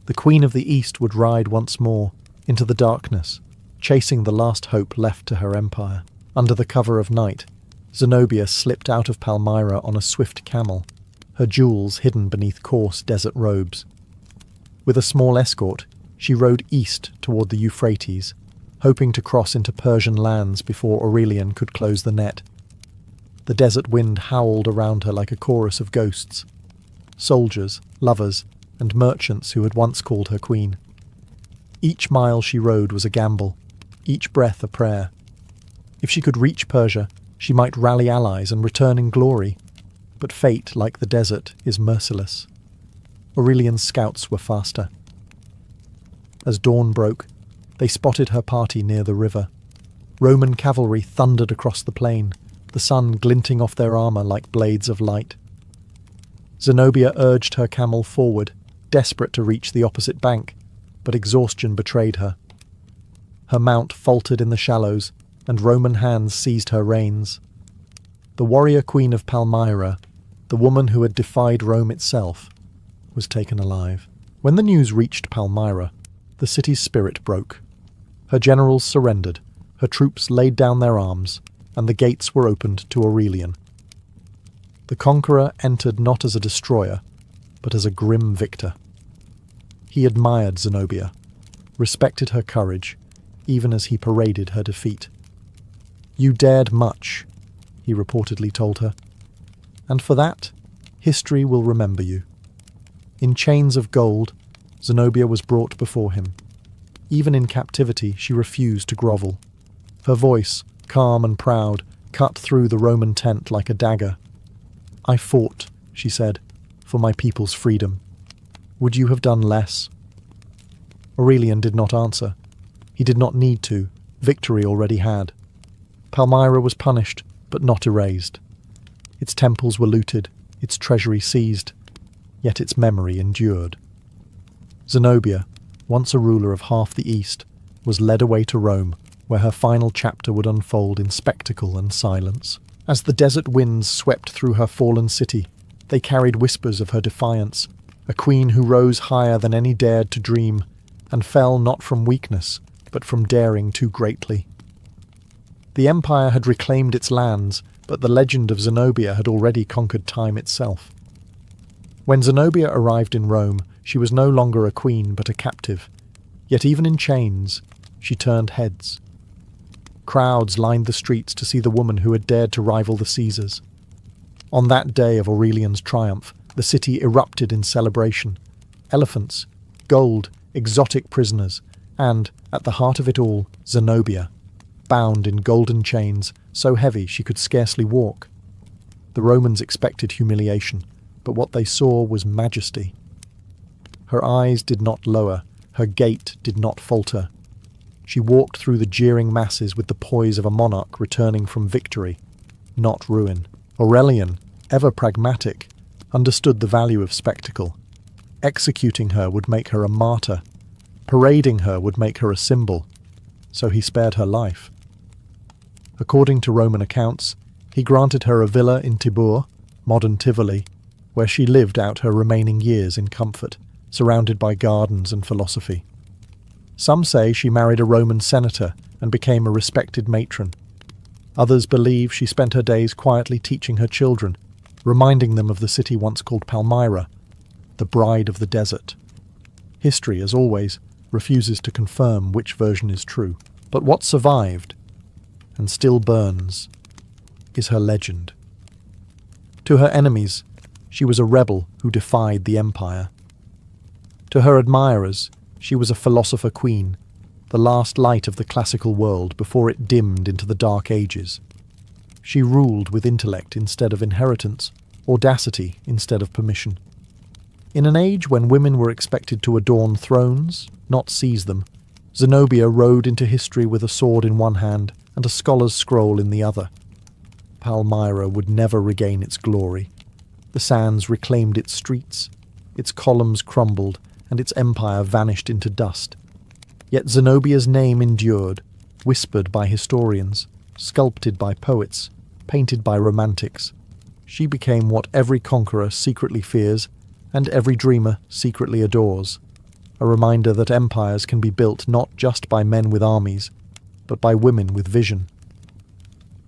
The Queen of the East would ride once more into the darkness, chasing the last hope left to her empire. Under the cover of night, Zenobia slipped out of Palmyra on a swift camel, her jewels hidden beneath coarse desert robes. With a small escort, she rode east toward the Euphrates, hoping to cross into Persian lands before Aurelian could close the net. The desert wind howled around her like a chorus of ghosts, soldiers, lovers, and merchants who had once called her queen. Each mile she rode was a gamble, each breath a prayer. If she could reach Persia, she might rally allies and return in glory. But fate, like the desert, is merciless. Aurelian's scouts were faster. As dawn broke, they spotted her party near the river. Roman cavalry thundered across the plain, the sun glinting off their armour like blades of light. Zenobia urged her camel forward, desperate to reach the opposite bank, but exhaustion betrayed her. Her mount faltered in the shallows, and Roman hands seized her reins. The warrior queen of Palmyra, the woman who had defied Rome itself, was taken alive. When the news reached Palmyra, the city's spirit broke. Her generals surrendered, her troops laid down their arms, and the gates were opened to Aurelian. The conqueror entered not as a destroyer, but as a grim victor. He admired Zenobia, respected her courage, even as he paraded her defeat. "You dared much," he reportedly told her, "and for that, history will remember you." In chains of gold, Zenobia was brought before him. Even in captivity, she refused to grovel. Her voice, calm and proud, cut through the Roman tent like a dagger. "I fought," she said, "for my people's freedom. Would you have done less?" Aurelian did not answer. He did not need to. Victory already had. Palmyra was punished, but not erased. Its temples were looted, its treasury seized, yet its memory endured. Zenobia, once a ruler of half the East, was led away to Rome, where her final chapter would unfold in spectacle and silence. As the desert winds swept through her fallen city, they carried whispers of her defiance, a queen who rose higher than any dared to dream, and fell not from weakness, but from daring too greatly. The empire had reclaimed its lands, but the legend of Zenobia had already conquered time itself. When Zenobia arrived in Rome, she was no longer a queen but a captive, yet even in chains, she turned heads. Crowds lined the streets to see the woman who had dared to rival the Caesars. On that day of Aurelian's triumph, the city erupted in celebration. Elephants, gold, exotic prisoners, and, at the heart of it all, Zenobia, bound in golden chains, so heavy she could scarcely walk. The Romans expected humiliation, but what they saw was majesty. Her eyes did not lower, her gait did not falter. She walked through the jeering masses with the poise of a monarch returning from victory, not ruin. Aurelian, ever pragmatic, understood the value of spectacle. Executing her would make her a martyr. Parading her would make her a symbol. So he spared her life. According to Roman accounts, he granted her a villa in Tibur, modern Tivoli, where she lived out her remaining years in comfort, surrounded by gardens and philosophy. Some say she married a Roman senator and became a respected matron. Others believe she spent her days quietly teaching her children, reminding them of the city once called Palmyra, the bride of the desert. History, as always, refuses to confirm which version is true. But what survived, and still burns, is her legend. To her enemies, she was a rebel who defied the empire. To her admirers, she was a philosopher queen, the last light of the classical world before it dimmed into the dark ages. She ruled with intellect instead of inheritance, audacity instead of permission. In an age when women were expected to adorn thrones, not seize them, Zenobia rode into history with a sword in one hand and a scholar's scroll in the other. Palmyra would never regain its glory. The sands reclaimed its streets, its columns crumbled, and its empire vanished into dust. Yet Zenobia's name endured, whispered by historians, sculpted by poets, painted by romantics. She became what every conqueror secretly fears, and every dreamer secretly adores, a reminder that empires can be built not just by men with armies, but by women with vision.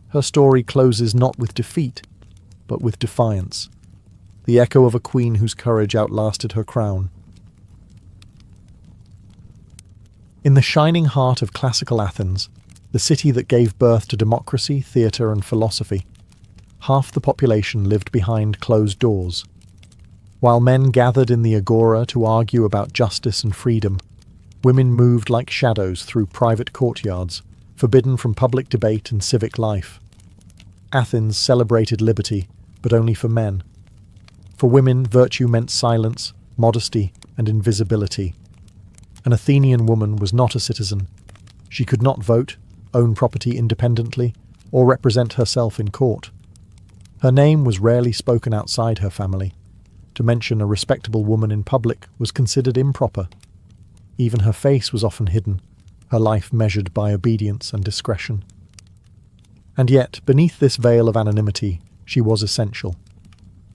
Her story closes not with defeat, but with defiance, the echo of a queen whose courage outlasted her crown. In the shining heart of classical Athens, the city that gave birth to democracy, theatre, and philosophy, half the population lived behind closed doors. While men gathered in the agora to argue about justice and freedom, Women moved like shadows through private courtyards, forbidden from public debate and civic life. Athens celebrated liberty, but only for men. For women, virtue meant silence, modesty, and invisibility. An Athenian woman was not a citizen. She could not vote, own property independently, or represent herself in court. Her name was rarely spoken outside her family. To mention a respectable woman in public was considered improper. Even her face was often hidden, her life measured by obedience and discretion. And yet, beneath this veil of anonymity, she was essential.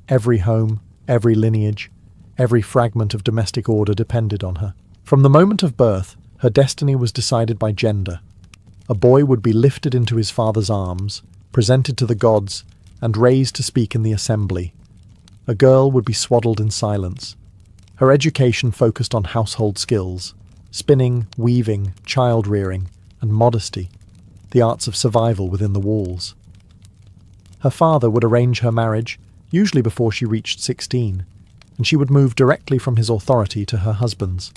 Every home, every lineage, every fragment of domestic order depended on her. From the moment of birth, her destiny was decided by gender. A boy would be lifted into his father's arms, presented to the gods, and raised to speak in the assembly. A girl would be swaddled in silence. Her education focused on household skills, spinning, weaving, child-rearing, and modesty, the arts of survival within the walls. Her father would arrange her marriage, usually before she reached 16, and she would move directly from his authority to her husband's.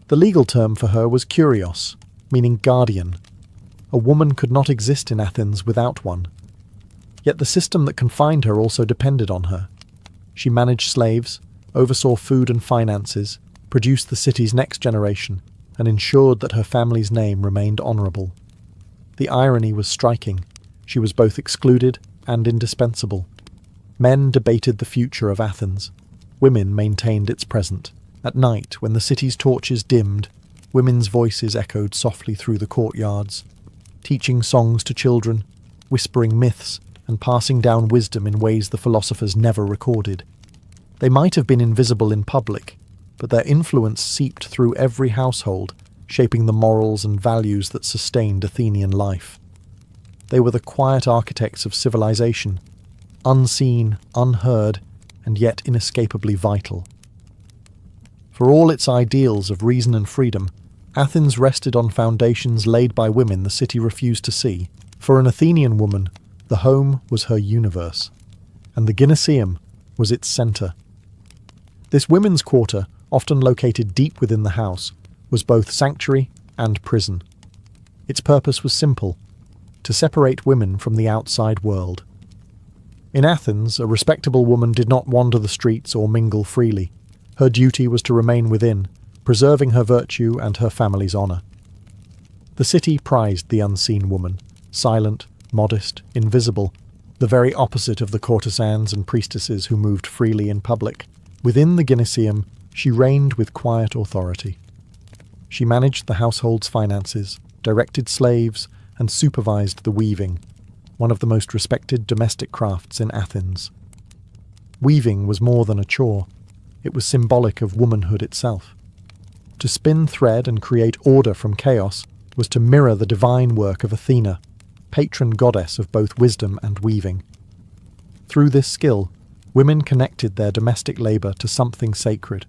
The legal term for her was kurios, meaning guardian. A woman could not exist in Athens without one. Yet the system that confined her also depended on her. She managed slaves, oversaw food and finances, produced the city's next generation, and ensured that her family's name remained honourable. The irony was striking. She was both excluded and indispensable. Men debated the future of Athens. Women maintained its present. At night, when the city's torches dimmed, women's voices echoed softly through the courtyards, teaching songs to children, whispering myths, and passing down wisdom in ways the philosophers never recorded. They might have been invisible in public, but their influence seeped through every household, shaping the morals and values that sustained Athenian life. They were the quiet architects of civilization, unseen, unheard, and yet inescapably vital. For all its ideals of reason and freedom, Athens rested on foundations laid by women the city refused to see. For an Athenian woman, the home was her universe, and the Gymnasium was its centre. This women's quarter, often located deep within the house, was both sanctuary and prison. Its purpose was simple: to separate women from the outside world. In Athens, a respectable woman did not wander the streets or mingle freely. Her duty was to remain within, preserving her virtue and her family's honour. The city prized the unseen woman, silent, modest, invisible, the very opposite of the courtesans and priestesses who moved freely in public. Within the Gymnasium, she reigned with quiet authority. She managed the household's finances, directed slaves, and supervised the weaving, one of the most respected domestic crafts in Athens. Weaving was more than a chore. It was symbolic of womanhood itself. To spin thread and create order from chaos was to mirror the divine work of Athena, patron goddess of both wisdom and weaving. Through this skill, women connected their domestic labour to something sacred.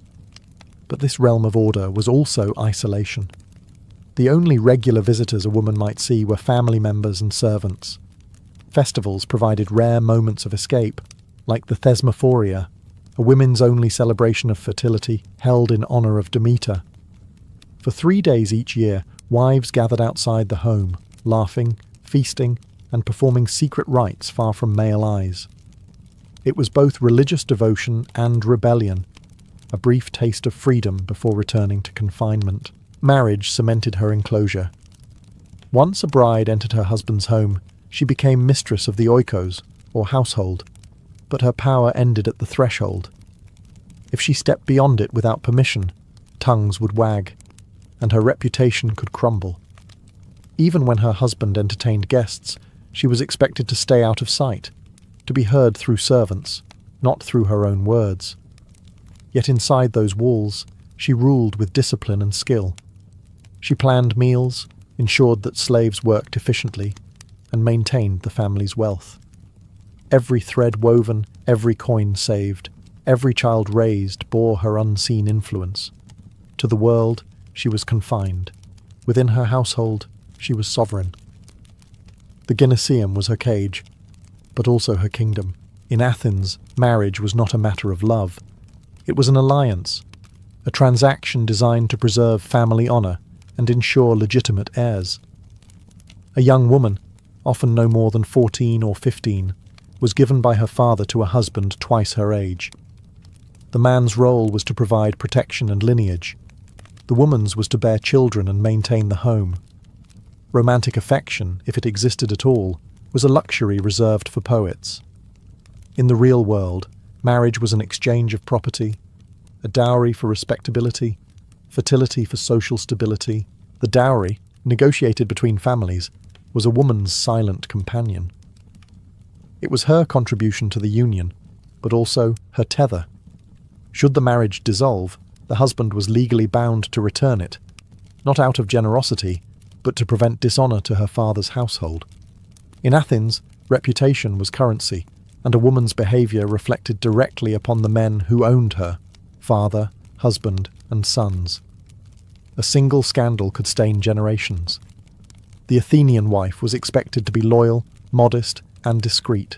But this realm of order was also isolation. The only regular visitors a woman might see were family members and servants. Festivals provided rare moments of escape, like the Thesmophoria, a women's only celebration of fertility held in honour of Demeter. For 3 days each year, wives gathered outside the home, laughing, feasting, and performing secret rites far from male eyes. It was both religious devotion and rebellion, a brief taste of freedom before returning to confinement. Marriage cemented her enclosure. Once a bride entered her husband's home, she became mistress of the oikos, or household, but her power ended at the threshold. If she stepped beyond it without permission, tongues would wag, and her reputation could crumble. Even when her husband entertained guests, she was expected to stay out of sight, to be heard through servants, not through her own words. Yet inside those walls, she ruled with discipline and skill. She planned meals, ensured that slaves worked efficiently, and maintained the family's wealth. Every thread woven, every coin saved, every child raised bore her unseen influence. To the world, she was confined. Within her household, she was sovereign. The Gymnasium was her cage, but also her kingdom. In Athens, marriage was not a matter of love. It was an alliance, a transaction designed to preserve family honour and ensure legitimate heirs. A young woman, often no more than 14 or 15, was given by her father to a husband twice her age. The man's role was to provide protection and lineage. The woman's was to bear children and maintain the home. Romantic affection, if it existed at all, was a luxury reserved for poets. In the real world, marriage was an exchange of property, a dowry for respectability, fertility for social stability. The dowry, negotiated between families, was a woman's silent companion. It was her contribution to the union, but also her tether. Should the marriage dissolve, the husband was legally bound to return it, not out of generosity, but to prevent dishonour to her father's household. In Athens, reputation was currency, and a woman's behaviour reflected directly upon the men who owned her, father, husband, and sons. A single scandal could stain generations. The Athenian wife was expected to be loyal, modest, and discreet.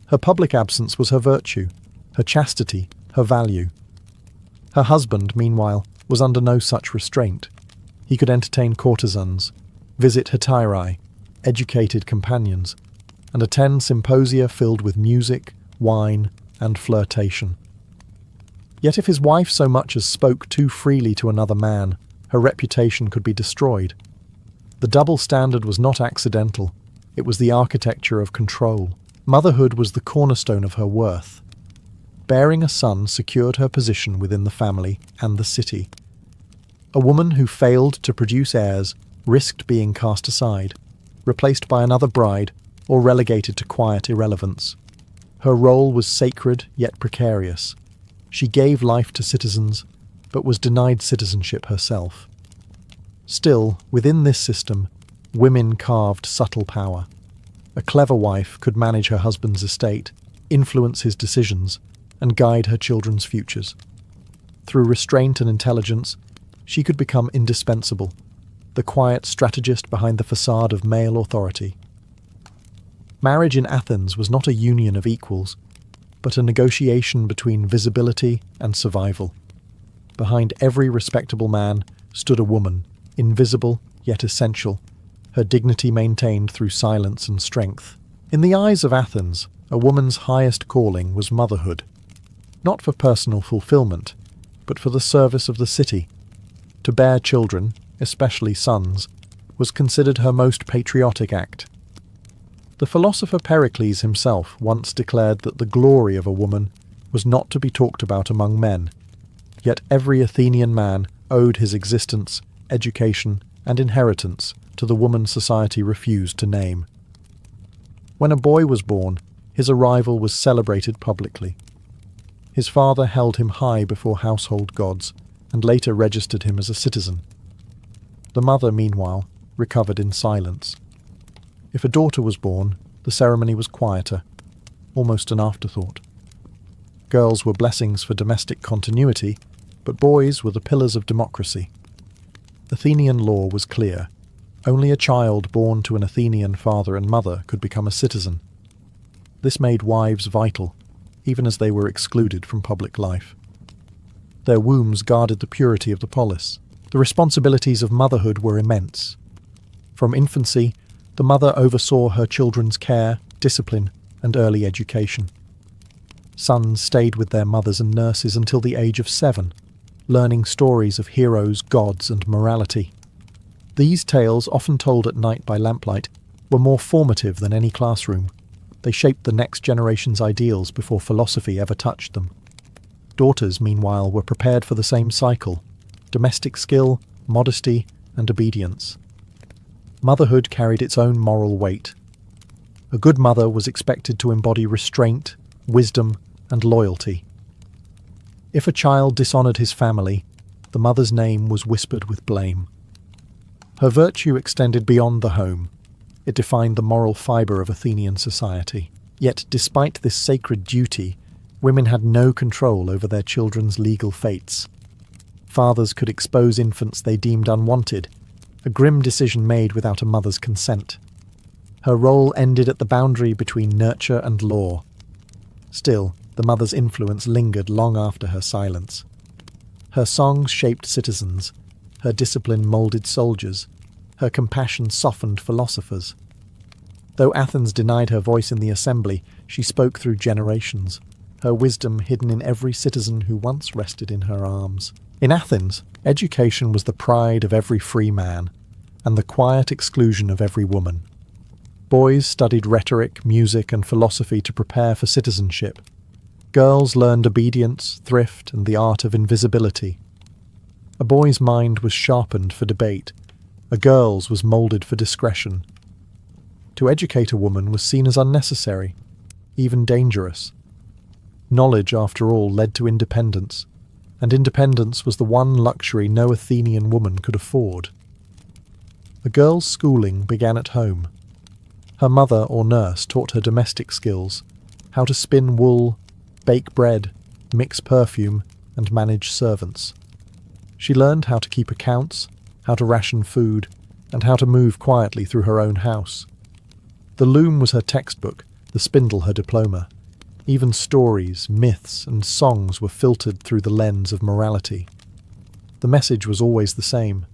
Her public absence was her virtue, her chastity, her value. Her husband, meanwhile, was under no such restraint. He could entertain courtesans, visit hetairai, educated companions, and attend symposia filled with music, wine, and flirtation. Yet if his wife so much as spoke too freely to another man, her reputation could be destroyed. The double standard was not accidental. It was the architecture of control. Motherhood was the cornerstone of her worth. Bearing a son secured her position within the family and the city. A woman who failed to produce heirs risked being cast aside, replaced by another bride, or relegated to quiet irrelevance. Her role was sacred yet precarious. She gave life to citizens, but was denied citizenship herself. Still, within this system, women carved subtle power. A clever wife could manage her husband's estate, influence his decisions, and guide her children's futures. Through restraint and intelligence, she could become indispensable, the quiet strategist behind the facade of male authority. Marriage in Athens was not a union of equals, but a negotiation between visibility and survival. Behind every respectable man stood a woman, invisible yet essential, her dignity maintained through silence and strength. In the eyes of Athens, a woman's highest calling was motherhood, not for personal fulfillment, but for the service of the city. To bear children, especially sons, was considered her most patriotic act. The philosopher Pericles himself once declared that the glory of a woman was not to be talked about among men, yet every Athenian man owed his existence, education, and inheritance to the woman society refused to name. When a boy was born, his arrival was celebrated publicly. His father held him high before household gods, and later registered him as a citizen. The mother, meanwhile, recovered in silence. If a daughter was born, the ceremony was quieter, almost an afterthought. Girls were blessings for domestic continuity, but boys were the pillars of democracy. Athenian law was clear. Only a child born to an Athenian father and mother could become a citizen. This made wives vital, even as they were excluded from public life. Their wombs guarded the purity of the polis. The responsibilities of motherhood were immense. From infancy, the mother oversaw her children's care, discipline, and early education. Sons stayed with their mothers and nurses until the age of 7, learning stories of heroes, gods, and morality. These tales, often told at night by lamplight, were more formative than any classroom. They shaped the next generation's ideals before philosophy ever touched them. Daughters, meanwhile, were prepared for the same cycle: domestic skill, modesty, and obedience. Motherhood carried its own moral weight. A good mother was expected to embody restraint, wisdom, and loyalty. If a child dishonoured his family, the mother's name was whispered with blame. Her virtue extended beyond the home. It defined the moral fibre of Athenian society. Yet, despite this sacred duty, women had no control over their children's legal fates. Fathers could expose infants they deemed unwanted, a grim decision made without a mother's consent. Her role ended at the boundary between nurture and law. Still, the mother's influence lingered long after her silence. Her songs shaped citizens, her discipline moulded soldiers, her compassion softened philosophers. Though Athens denied her voice in the assembly, she spoke through generations, her wisdom hidden in every citizen who once rested in her arms. In Athens, education was the pride of every free man, and the quiet exclusion of every woman. Boys studied rhetoric, music, and philosophy to prepare for citizenship. Girls learned obedience, thrift, and the art of invisibility. A boy's mind was sharpened for debate, a girl's was moulded for discretion. To educate a woman was seen as unnecessary, even dangerous. Knowledge, after all, led to independence, and independence was the one luxury no Athenian woman could afford. A girl's schooling began at home. Her mother or nurse taught her domestic skills, how to spin wool, bake bread, mix perfume, and manage servants. She learned how to keep accounts, how to ration food, and how to move quietly through her own house. The loom was her textbook, the spindle her diploma. Even stories, myths, and songs were filtered through the lens of morality. The message was always the same: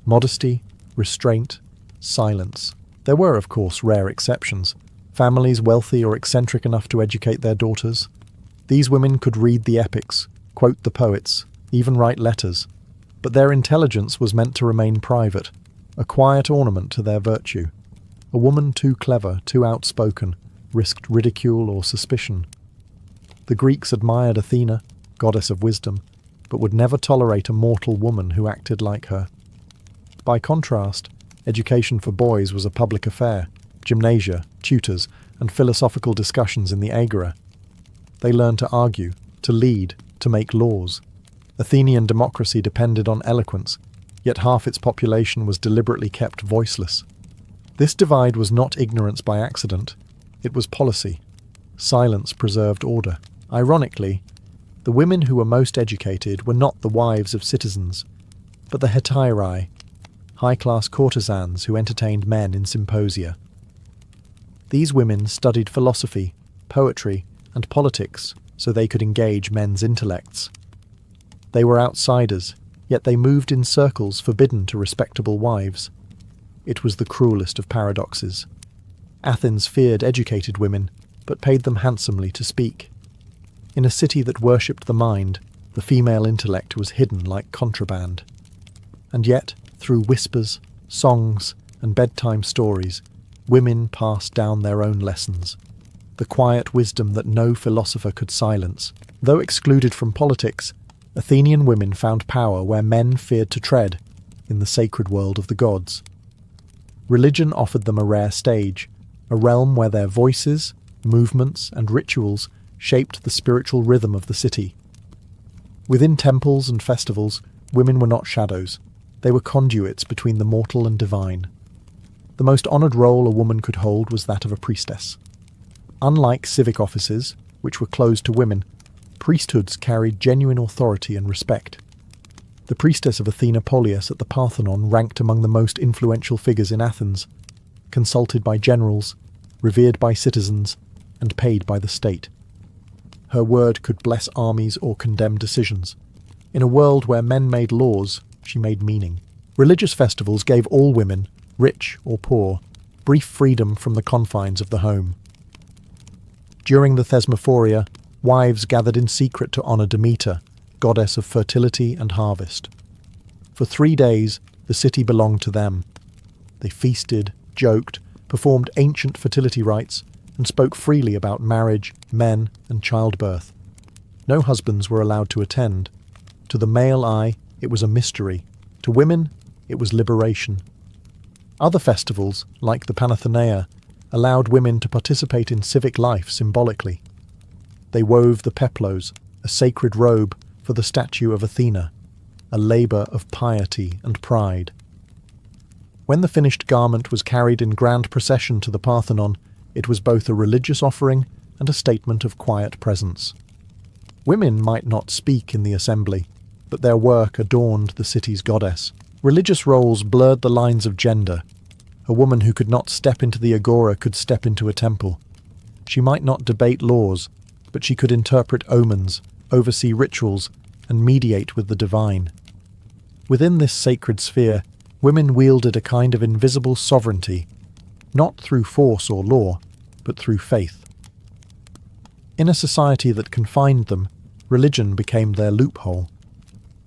modesty, restraint, silence. There were, of course, rare exceptions. Families wealthy or eccentric enough to educate their daughters. These women could read the epics, quote the poets, even write letters. But their intelligence was meant to remain private, a quiet ornament to their virtue. A woman too clever, too outspoken, risked ridicule or suspicion. The Greeks admired Athena, goddess of wisdom, but would never tolerate a mortal woman who acted like her. By contrast, education for boys was a public affair: gymnasia, tutors, and philosophical discussions in the agora. They learned to argue, to lead, to make laws. Athenian democracy depended on eloquence, yet half its population was deliberately kept voiceless. This divide was not ignorance by accident, it was policy. Silence preserved order. Ironically, the women who were most educated were not the wives of citizens, but the hetairae, high-class courtesans who entertained men in symposia. These women studied philosophy, poetry, and politics so they could engage men's intellects. They were outsiders, yet they moved in circles forbidden to respectable wives. It was the cruelest of paradoxes. Athens feared educated women, but paid them handsomely to speak. In a city that worshipped the mind, the female intellect was hidden like contraband. And yet, through whispers, songs, and bedtime stories, women passed down their own lessons. The quiet wisdom that no philosopher could silence. Though excluded from politics, Athenian women found power where men feared to tread, in the sacred world of the gods. Religion offered them a rare stage, a realm where their voices, movements, and rituals shaped the spiritual rhythm of the city. Within temples and festivals, women were not shadows. They were conduits between the mortal and divine. The most honoured role a woman could hold was that of a priestess. Unlike civic offices, which were closed to women, priesthoods carried genuine authority and respect. The priestess of Athena Polias at the Parthenon ranked among the most influential figures in Athens, consulted by generals, revered by citizens, and paid by the state. Her word could bless armies or condemn decisions. In a world where men made laws, she made meaning. Religious festivals gave all women, rich or poor, brief freedom from the confines of the home. During the Thesmophoria, wives gathered in secret to honour Demeter, goddess of fertility and harvest. For 3 days, the city belonged to them. They feasted, joked, performed ancient fertility rites, and spoke freely about marriage, men, and childbirth. No husbands were allowed to attend. To the male eye, it was a mystery. To women, it was liberation. Other festivals, like the Panathenaea, allowed women to participate in civic life symbolically. They wove the peplos, a sacred robe for the statue of Athena, a labour of piety and pride. When the finished garment was carried in grand procession to the Parthenon, it was both a religious offering and a statement of quiet presence. Women might not speak in the assembly, but their work adorned the city's goddess. Religious roles blurred the lines of gender. A woman who could not step into the agora could step into a temple. She might not debate laws, but she could interpret omens, oversee rituals, and mediate with the divine. Within this sacred sphere, women wielded a kind of invisible sovereignty, not through force or law, but through faith. In a society that confined them, religion became their loophole.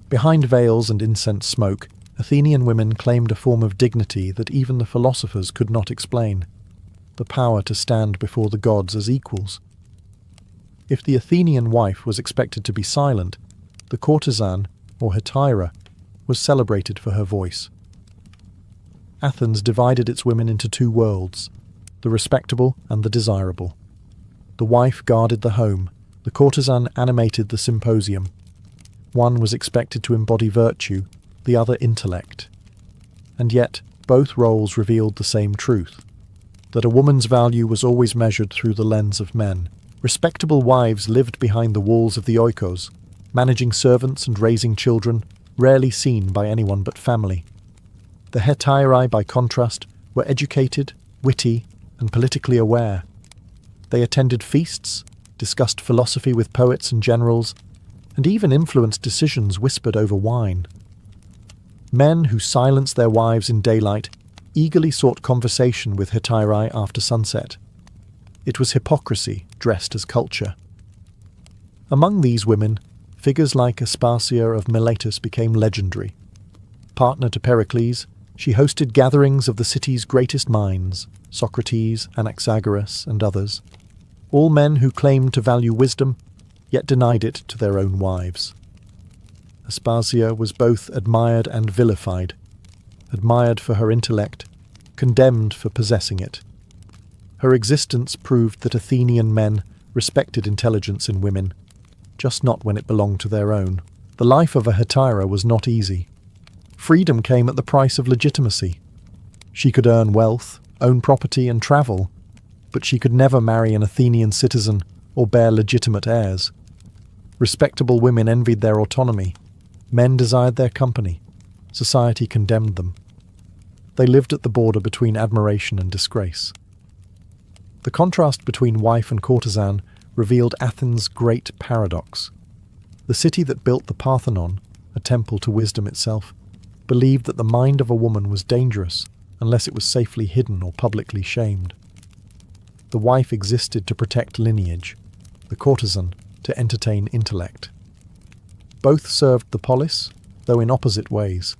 Behind veils and incense smoke, Athenian women claimed a form of dignity that even the philosophers could not explain, the power to stand before the gods as equals. If the Athenian wife was expected to be silent, the courtesan, or hetaira, was celebrated for her voice. Athens divided its women into two worlds, the respectable and the desirable. The wife guarded the home, the courtesan animated the symposium. One was expected to embody virtue, the other intellect. And yet, both roles revealed the same truth, that a woman's value was always measured through the lens of men. Respectable wives lived behind the walls of the oikos, managing servants and raising children, rarely seen by anyone but family. The hetairae, by contrast, were educated, witty, and politically aware. They attended feasts, discussed philosophy with poets and generals, and even influenced decisions whispered over wine. Men who silenced their wives in daylight eagerly sought conversation with hetairae after sunset. It was hypocrisy dressed as culture. Among these women, figures like Aspasia of Miletus became legendary. Partner to Pericles, she hosted gatherings of the city's greatest minds, Socrates, Anaxagoras, and others, all men who claimed to value wisdom, yet denied it to their own wives. Aspasia was both admired and vilified, admired for her intellect, condemned for possessing it. Her existence proved that Athenian men respected intelligence in women, just not when it belonged to their own. The life of a hetaira was not easy. Freedom came at the price of legitimacy. She could earn wealth, own property, and travel, but she could never marry an Athenian citizen or bear legitimate heirs. Respectable women envied their autonomy. Men desired their company. Society condemned them. They lived at the border between admiration and disgrace. The contrast between wife and courtesan revealed Athens' great paradox. The city that built the Parthenon, a temple to wisdom itself, believed that the mind of a woman was dangerous unless it was safely hidden or publicly shamed. The wife existed to protect lineage, the courtesan to entertain intellect. Both served the polis, though in opposite ways.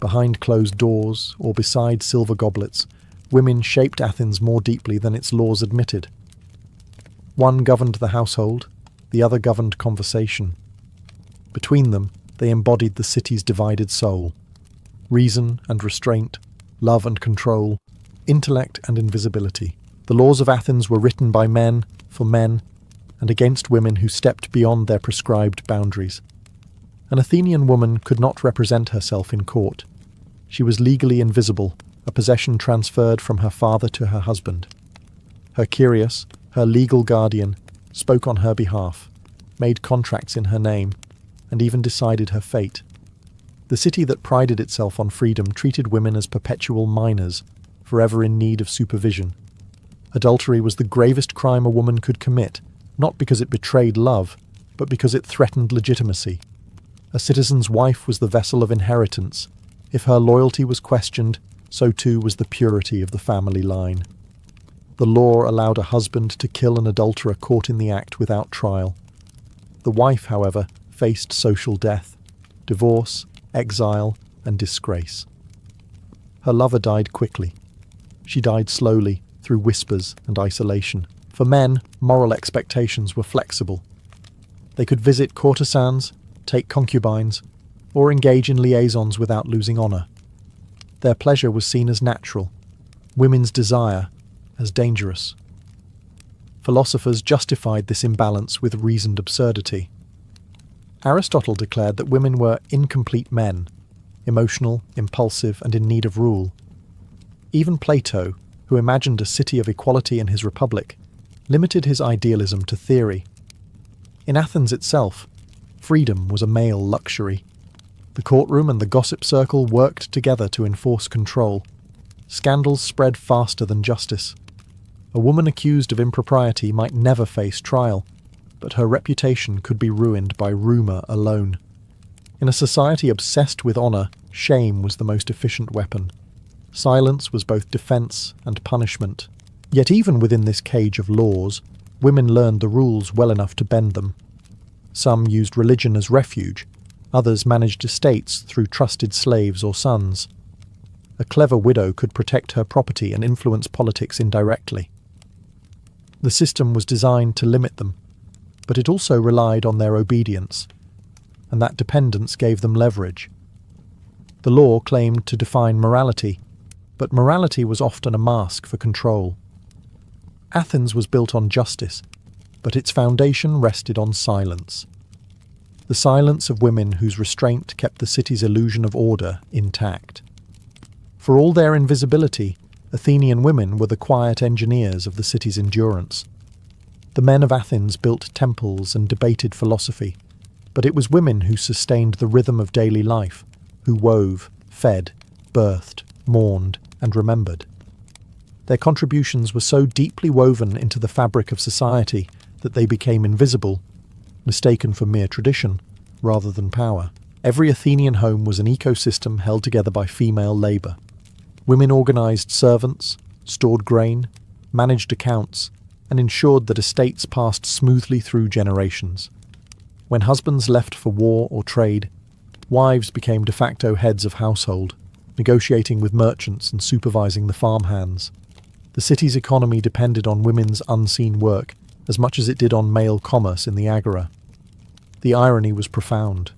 Behind closed doors or beside silver goblets, women shaped Athens more deeply than its laws admitted. One governed the household, the other governed conversation. Between them, they embodied the city's divided soul: reason and restraint, love and control, intellect and invisibility. The laws of Athens were written by men, for men, and against women who stepped beyond their prescribed boundaries. An Athenian woman could not represent herself in court. She was legally invisible, a possession transferred from her father to her husband. Her Kyrios, her legal guardian, spoke on her behalf, made contracts in her name, and even decided her fate. The city that prided itself on freedom treated women as perpetual minors, forever in need of supervision. Adultery was the gravest crime a woman could commit, not because it betrayed love, but because it threatened legitimacy. A citizen's wife was the vessel of inheritance. If her loyalty was questioned, so too was the purity of the family line. The law allowed a husband to kill an adulterer caught in the act without trial. The wife, however, faced social death, divorce, exile, and disgrace. Her lover died quickly. She died slowly, through whispers and isolation. For men, moral expectations were flexible. They could visit courtesans, take concubines, or engage in liaisons without losing honour. Their pleasure was seen as natural, women's desire as dangerous. Philosophers justified this imbalance with reasoned absurdity. Aristotle declared that women were incomplete men, emotional, impulsive, and in need of rule. Even Plato, who imagined a city of equality in his Republic, limited his idealism to theory. In Athens itself, freedom was a male luxury. The courtroom and the gossip circle worked together to enforce control. Scandals spread faster than justice. A woman accused of impropriety might never face trial. but her reputation could be ruined by rumour alone. In a society obsessed with honour, shame was the most efficient weapon. Silence was both defence and punishment. Yet even within this cage of laws, women learned the rules well enough to bend them. Some used religion as refuge, others managed estates through trusted slaves or sons. A clever widow could protect her property and influence politics indirectly. The system was designed to limit them, but it also relied on their obedience, and that dependence gave them leverage. The law claimed to define morality, but morality was often a mask for control. Athens was built on justice, but its foundation rested on silence. The silence of women whose restraint kept the city's illusion of order intact. For all their invisibility, Athenian women were the quiet engineers of the city's endurance. The men of Athens built temples and debated philosophy, but it was women who sustained the rhythm of daily life, who wove, fed, birthed, mourned, and remembered. Their contributions were so deeply woven into the fabric of society that they became invisible, mistaken for mere tradition rather than power. Every Athenian home was an ecosystem held together by female labour. Women organised servants, stored grain, managed accounts, and ensured that estates passed smoothly through generations. When husbands left for war or trade, wives became de facto heads of household, negotiating with merchants and supervising the farmhands. The city's economy depended on women's unseen work as much as it did on male commerce in the agora. The irony was profound.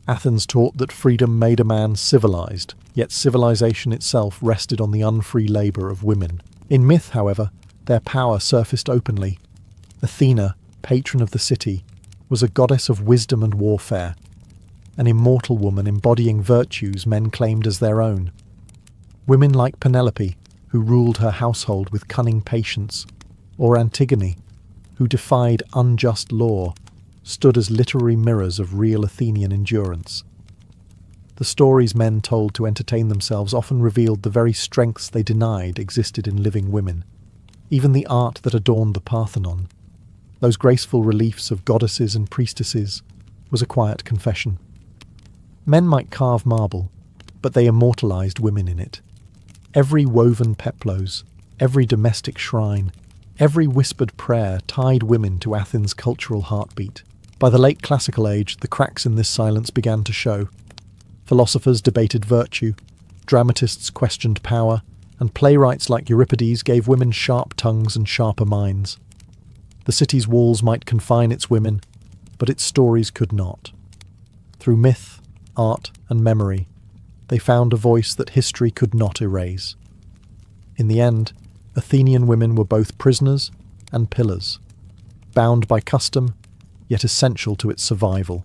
Athens taught that freedom made a man civilized, yet civilization itself rested on the unfree labour of women. In myth, however, their power surfaced openly. Athena, patron of the city, was a goddess of wisdom and warfare, an immortal woman embodying virtues men claimed as their own. Women like Penelope, who ruled her household with cunning patience, or Antigone, who defied unjust law, stood as literary mirrors of real Athenian endurance. The stories men told to entertain themselves often revealed the very strengths they denied existed in living women. Even the art that adorned the Parthenon, those graceful reliefs of goddesses and priestesses, was a quiet confession. Men might carve marble, but they immortalized women in it. Every woven peplos, every domestic shrine, every whispered prayer tied women to Athens' cultural heartbeat. By the late classical age, the cracks in this silence began to show. Philosophers debated virtue, dramatists questioned power, and playwrights like Euripides gave women sharp tongues and sharper minds. The city's walls might confine its women, but its stories could not. Through myth, art, and memory, they found a voice that history could not erase. In the end, Athenian women were both prisoners and pillars, bound by custom, yet essential to its survival.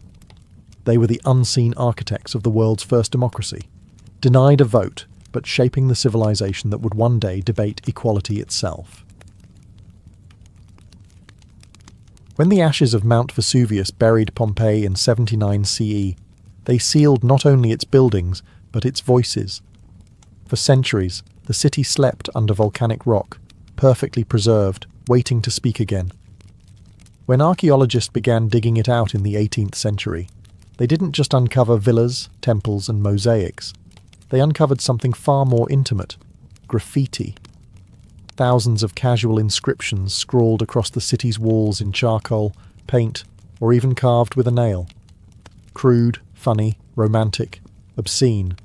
They were the unseen architects of the world's first democracy, denied a vote, but shaping the civilization that would one day debate equality itself. When the ashes of Mount Vesuvius buried Pompeii in 79 CE, they sealed not only its buildings, but its voices. For centuries, the city slept under volcanic rock, perfectly preserved, waiting to speak again. When archaeologists began digging it out in the 18th century, they didn't just uncover villas, temples, and mosaics. They uncovered something far more intimate: graffiti. Thousands of casual inscriptions scrawled across the city's walls in charcoal, paint, or even carved with a nail. Crude, funny, romantic, obscene.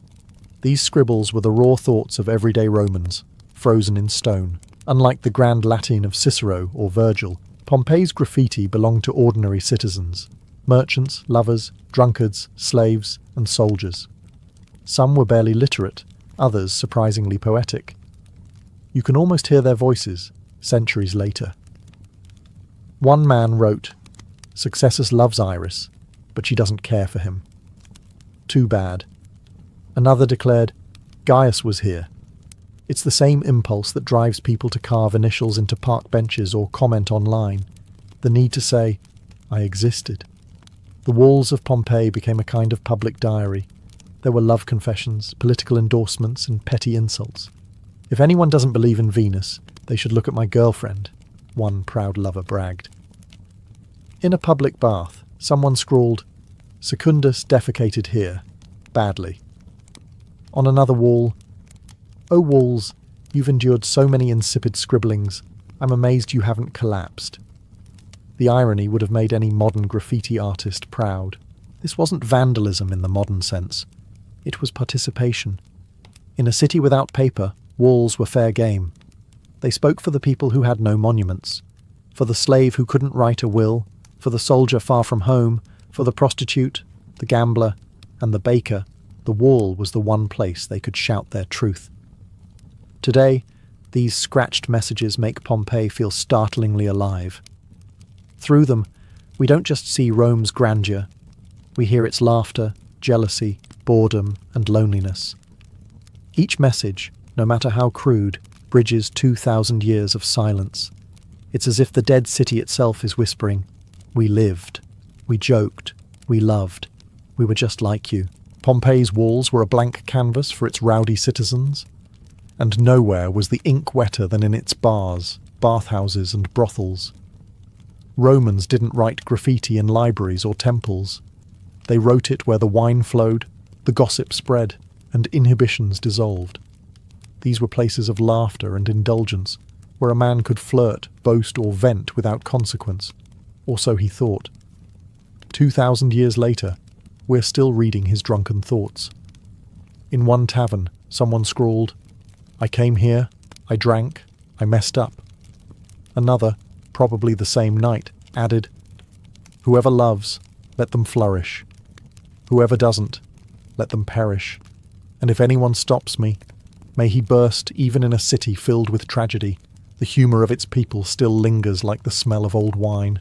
These scribbles were the raw thoughts of everyday Romans, frozen in stone. Unlike the grand Latin of Cicero or Virgil, Pompeii's graffiti belonged to ordinary citizens: merchants, lovers, drunkards, slaves, and soldiers. Some were barely literate, others surprisingly poetic. You can almost hear their voices, centuries later. One man wrote, "Successus loves Iris, but she doesn't care for him. Too bad." Another declared, "Gaius was here." It's the same impulse that drives people to carve initials into park benches or comment online. The need to say, "I existed." The walls of Pompeii became a kind of public diary. There were love confessions, political endorsements, and petty insults. "If anyone doesn't believe in Venus, they should look at my girlfriend," one proud lover bragged. In a public bath, someone scrawled, "Secundus defecated here. Badly." On another wall, "Oh walls, you've endured so many insipid scribblings. I'm amazed you haven't collapsed." The irony would have made any modern graffiti artist proud. This wasn't vandalism in the modern sense. It was participation. In a city without paper, walls were fair game. They spoke for the people who had no monuments, for the slave who couldn't write a will, for the soldier far from home, for the prostitute, the gambler, and the baker. The wall was the one place they could shout their truth. Today, these scratched messages make Pompeii feel startlingly alive. Through them, we don't just see Rome's grandeur, we hear its laughter, jealousy, boredom, and loneliness. Each message, no matter how crude, bridges 2,000 years of silence. It's as if the dead city itself is whispering, "We lived, we joked, we loved, we were just like you." Pompeii's walls were a blank canvas for its rowdy citizens, and nowhere was the ink wetter than in its bars, bathhouses, and brothels. Romans didn't write graffiti in libraries or temples. They wrote it where the wine flowed, the gossip spread, and inhibitions dissolved. These were places of laughter and indulgence, where a man could flirt, boast, or vent without consequence. Or so he thought. 2,000 years later, we're still reading his drunken thoughts. In one tavern, someone scrawled, "I came here, I drank, I messed up." Another, probably the same night, added, "Whoever loves, let them flourish. Whoever doesn't, let them perish. And if anyone stops me, may he burst even in a city filled with tragedy. The humour of its people still lingers like the smell of old wine."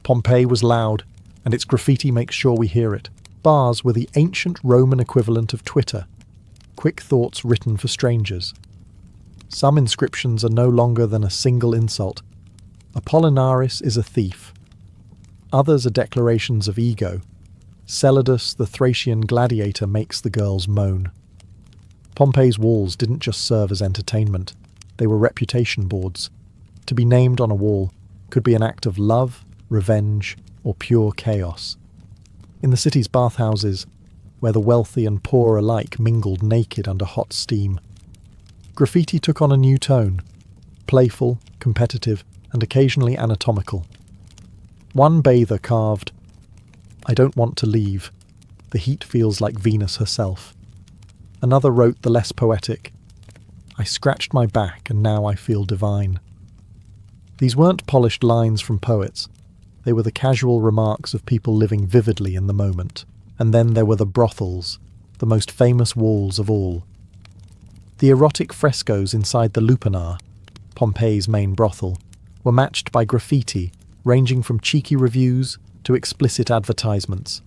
Pompeii was loud, and its graffiti makes sure we hear it. Bars were the ancient Roman equivalent of Twitter, quick thoughts written for strangers. Some inscriptions are no longer than a single insult. Apollinaris is a thief. Others are declarations of ego. Celadus, the Thracian gladiator, makes the girls moan. Pompeii's walls didn't just serve as entertainment. They were reputation boards. To be named on a wall could be an act of love, revenge, or pure chaos. In the city's bathhouses, where the wealthy and poor alike mingled naked under hot steam, graffiti took on a new tone, playful, competitive, and occasionally anatomical. One bather carved, "I don't want to leave. The heat feels like Venus herself." Another wrote the less poetic, "I scratched my back and now I feel divine." These weren't polished lines from poets. They were the casual remarks of people living vividly in the moment. And then there were the brothels, the most famous walls of all. The erotic frescoes inside the Lupanar, Pompeii's main brothel, were matched by graffiti ranging from cheeky reviews to explicit advertisements.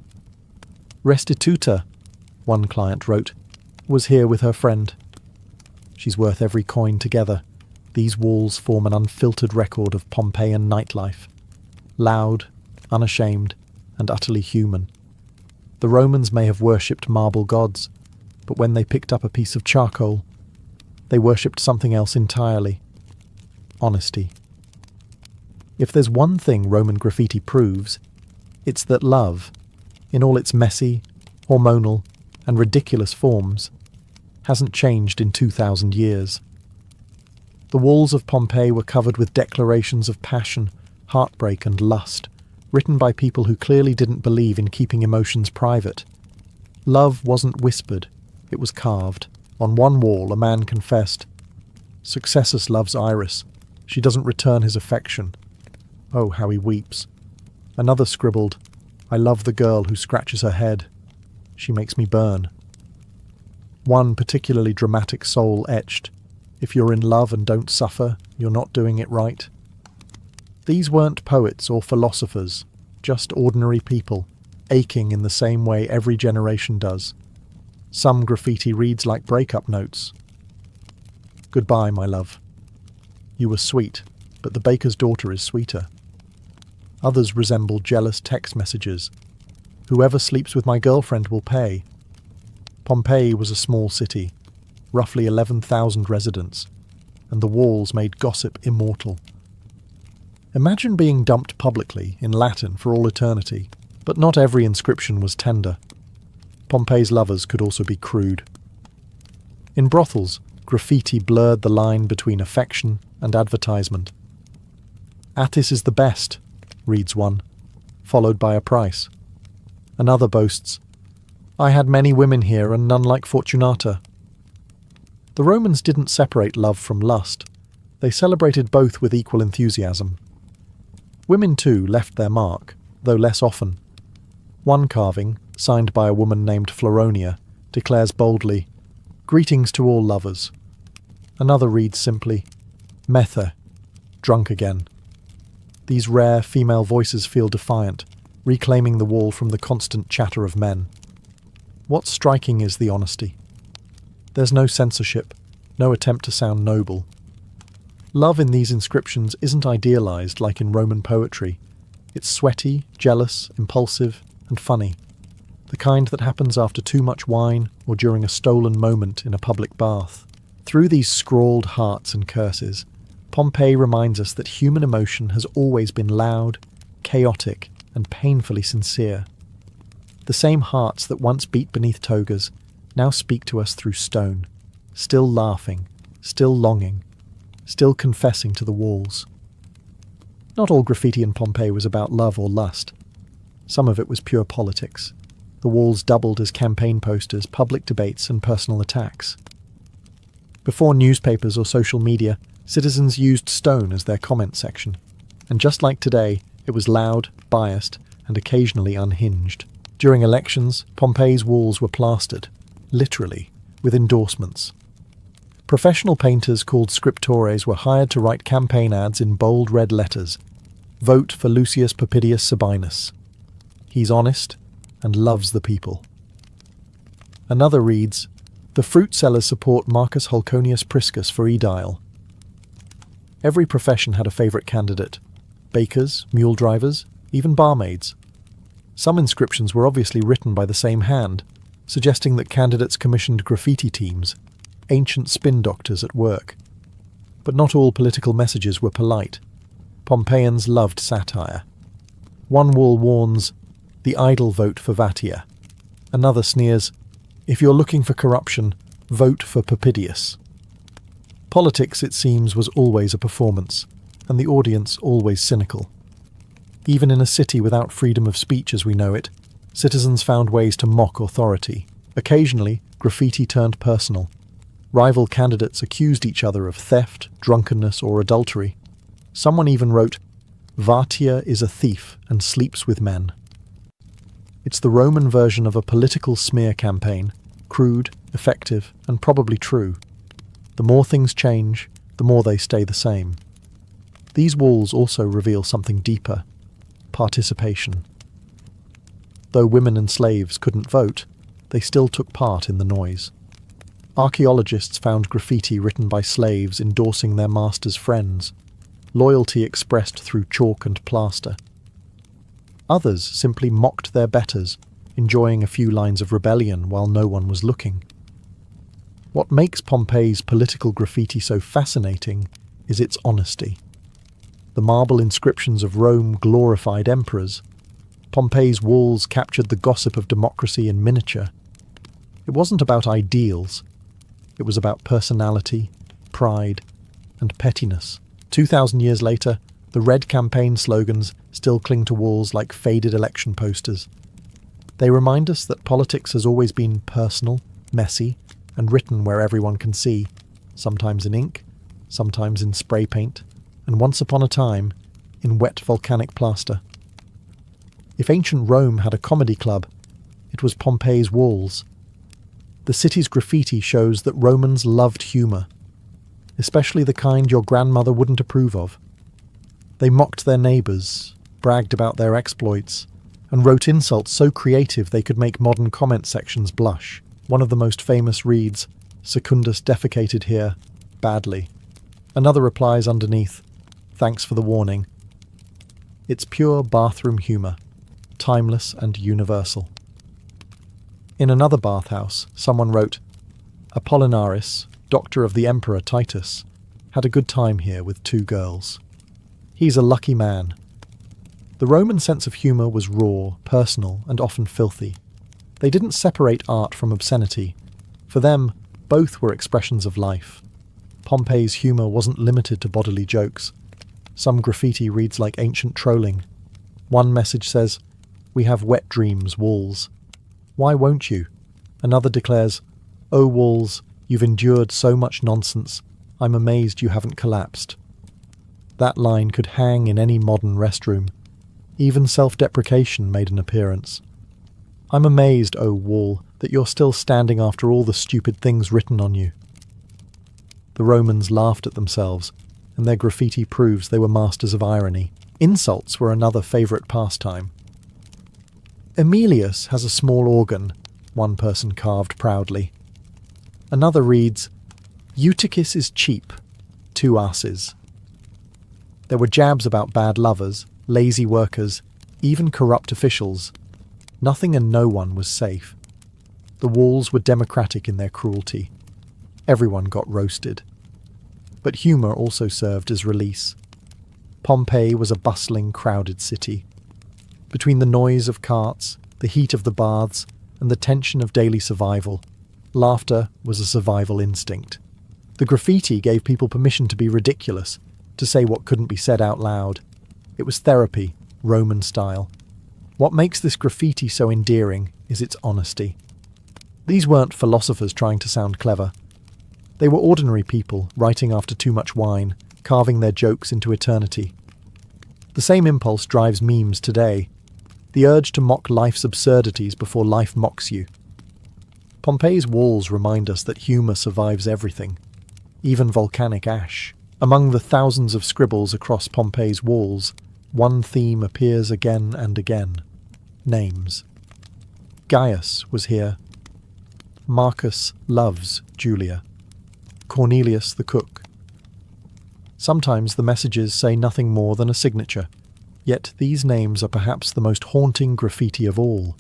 "Restituta," one client wrote, "was here with her friend. She's worth every coin together." These walls form an unfiltered record of Pompeian nightlife. Loud, unashamed, and utterly human. The Romans may have worshipped marble gods, but when they picked up a piece of charcoal, they worshipped something else entirely: honesty. If there's one thing Roman graffiti proves, it's that love, in all its messy, hormonal, and ridiculous forms, hasn't changed in 2,000 years. The walls of Pompeii were covered with declarations of passion, heartbreak, and lust, written by people who clearly didn't believe in keeping emotions private. Love wasn't whispered, it was carved. On one wall, a man confessed, "Successus loves Iris. She doesn't return his affection. Oh, how he weeps." Another scribbled, "I love the girl who scratches her head. She makes me burn." One particularly dramatic soul etched, "If you're in love and don't suffer, you're not doing it right." These weren't poets or philosophers, just ordinary people, aching in the same way every generation does. Some graffiti reads like breakup notes. "Goodbye, my love. You were sweet, but the baker's daughter is sweeter." Others resemble jealous text messages. "Whoever sleeps with my girlfriend will pay." Pompeii was a small city, roughly 11,000 residents, and the walls made gossip immortal. Imagine being dumped publicly in Latin for all eternity, but not every inscription was tender. Pompeii's lovers could also be crude. In brothels, graffiti blurred the line between affection and advertisement. "Attis is the best," reads one, followed by a price. Another boasts, "I had many women here and none like Fortunata." The Romans didn't separate love from lust. They celebrated both with equal enthusiasm. Women too left their mark, though less often. One carving, signed by a woman named Floronia, declares boldly, "Greetings to all lovers." Another reads simply, "Metha, drunk again." These rare female voices feel defiant, reclaiming the wall from the constant chatter of men. What's striking is the honesty. There's no censorship, no attempt to sound noble. Love in these inscriptions isn't idealized like in Roman poetry. It's sweaty, jealous, impulsive, and funny. The kind that happens after too much wine or during a stolen moment in a public bath. Through these scrawled hearts and curses, Pompeii reminds us that human emotion has always been loud, chaotic, and painfully sincere. The same hearts that once beat beneath togas now speak to us through stone, still laughing, still longing, still confessing to the walls. Not all graffiti in Pompeii was about love or lust. Some of it was pure politics. The walls doubled as campaign posters, public debates, and personal attacks. Before newspapers or social media, citizens used stone as their comment section. And just like today, it was loud, biased, and occasionally unhinged. During elections, Pompeii's walls were plastered, literally, with endorsements. Professional painters called scriptores were hired to write campaign ads in bold red letters. "Vote for Lucius Papidius Sabinus. He's honest and loves the people." Another reads, "The fruit sellers support Marcus Hulconius Priscus for aedile." Every profession had a favourite candidate. Bakers, mule drivers, even barmaids. Some inscriptions were obviously written by the same hand, suggesting that candidates commissioned graffiti teams, ancient spin doctors at work. But not all political messages were polite. Pompeians loved satire. One wall warns, "The idle vote for Vatia." Another sneers, "If you're looking for corruption, vote for Papidius." Politics, it seems, was always a performance, and the audience always cynical. Even in a city without freedom of speech as we know it, citizens found ways to mock authority. Occasionally, graffiti turned personal. Rival candidates accused each other of theft, drunkenness, or adultery. Someone even wrote, "Vatia is a thief and sleeps with men." It's the Roman version of a political smear campaign, crude, effective, and probably true. The more things change, the more they stay the same. These walls also reveal something deeper: participation. Though women and slaves couldn't vote, they still took part in the noise. Archaeologists found graffiti written by slaves endorsing their masters' friends, loyalty expressed through chalk and plaster. Others simply mocked their betters, enjoying a few lines of rebellion while no one was looking. What makes Pompeii's political graffiti so fascinating is its honesty. The marble inscriptions of Rome glorified emperors. Pompeii's walls captured the gossip of democracy in miniature. It wasn't about ideals. It was about personality, pride, and pettiness. 2,000 years later, the red campaign slogans still cling to walls like faded election posters. They remind us that politics has always been personal, messy, and written where everyone can see, sometimes in ink, sometimes in spray paint, and once upon a time, in wet volcanic plaster. If ancient Rome had a comedy club, it was Pompeii's walls. The city's graffiti shows that Romans loved humour, especially the kind your grandmother wouldn't approve of. They mocked their neighbours, bragged about their exploits, and wrote insults so creative they could make modern comment sections blush. One of the most famous reads, "Secundus defecated here, badly." Another replies underneath, "Thanks for the warning." It's pure bathroom humour, timeless and universal. In another bathhouse, someone wrote, "Apollinaris, doctor of the emperor Titus, had a good time here with 2 girls." He's a lucky man. The Roman sense of humour was raw, personal, and often filthy. They didn't separate art from obscenity. For them, both were expressions of life. Pompeii's humour wasn't limited to bodily jokes. Some graffiti reads like ancient trolling. One message says, "We have wet dreams, walls. Why won't you?" Another declares, "Oh walls, you've endured so much nonsense. I'm amazed you haven't collapsed." That line could hang in any modern restroom. Even self-deprecation made an appearance. "I'm amazed, oh wall, that you're still standing after all the stupid things written on you." The Romans laughed at themselves, and their graffiti proves they were masters of irony. Insults were another favourite pastime. "Emilius has a small organ," one person carved proudly. Another reads, "Eutychus is cheap, 2 asses." There were jabs about bad lovers, lazy workers, even corrupt officials. Nothing and no one was safe. The walls were democratic in their cruelty. Everyone got roasted. But humour also served as release. Pompeii was a bustling, crowded city. Between the noise of carts, the heat of the baths, and the tension of daily survival, laughter was a survival instinct. The graffiti gave people permission to be ridiculous, to say what couldn't be said out loud. It was therapy, Roman style. What makes this graffiti so endearing is its honesty. These weren't philosophers trying to sound clever. They were ordinary people writing after too much wine, carving their jokes into eternity. The same impulse drives memes today. The urge to mock life's absurdities before life mocks you. Pompeii's walls remind us that humour survives everything, even volcanic ash. Among the thousands of scribbles across Pompeii's walls, one theme appears again and again. Names. Gaius was here. Marcus loves Julia. Cornelius the cook. Sometimes the messages say nothing more than a signature, yet these names are perhaps the most haunting graffiti of all.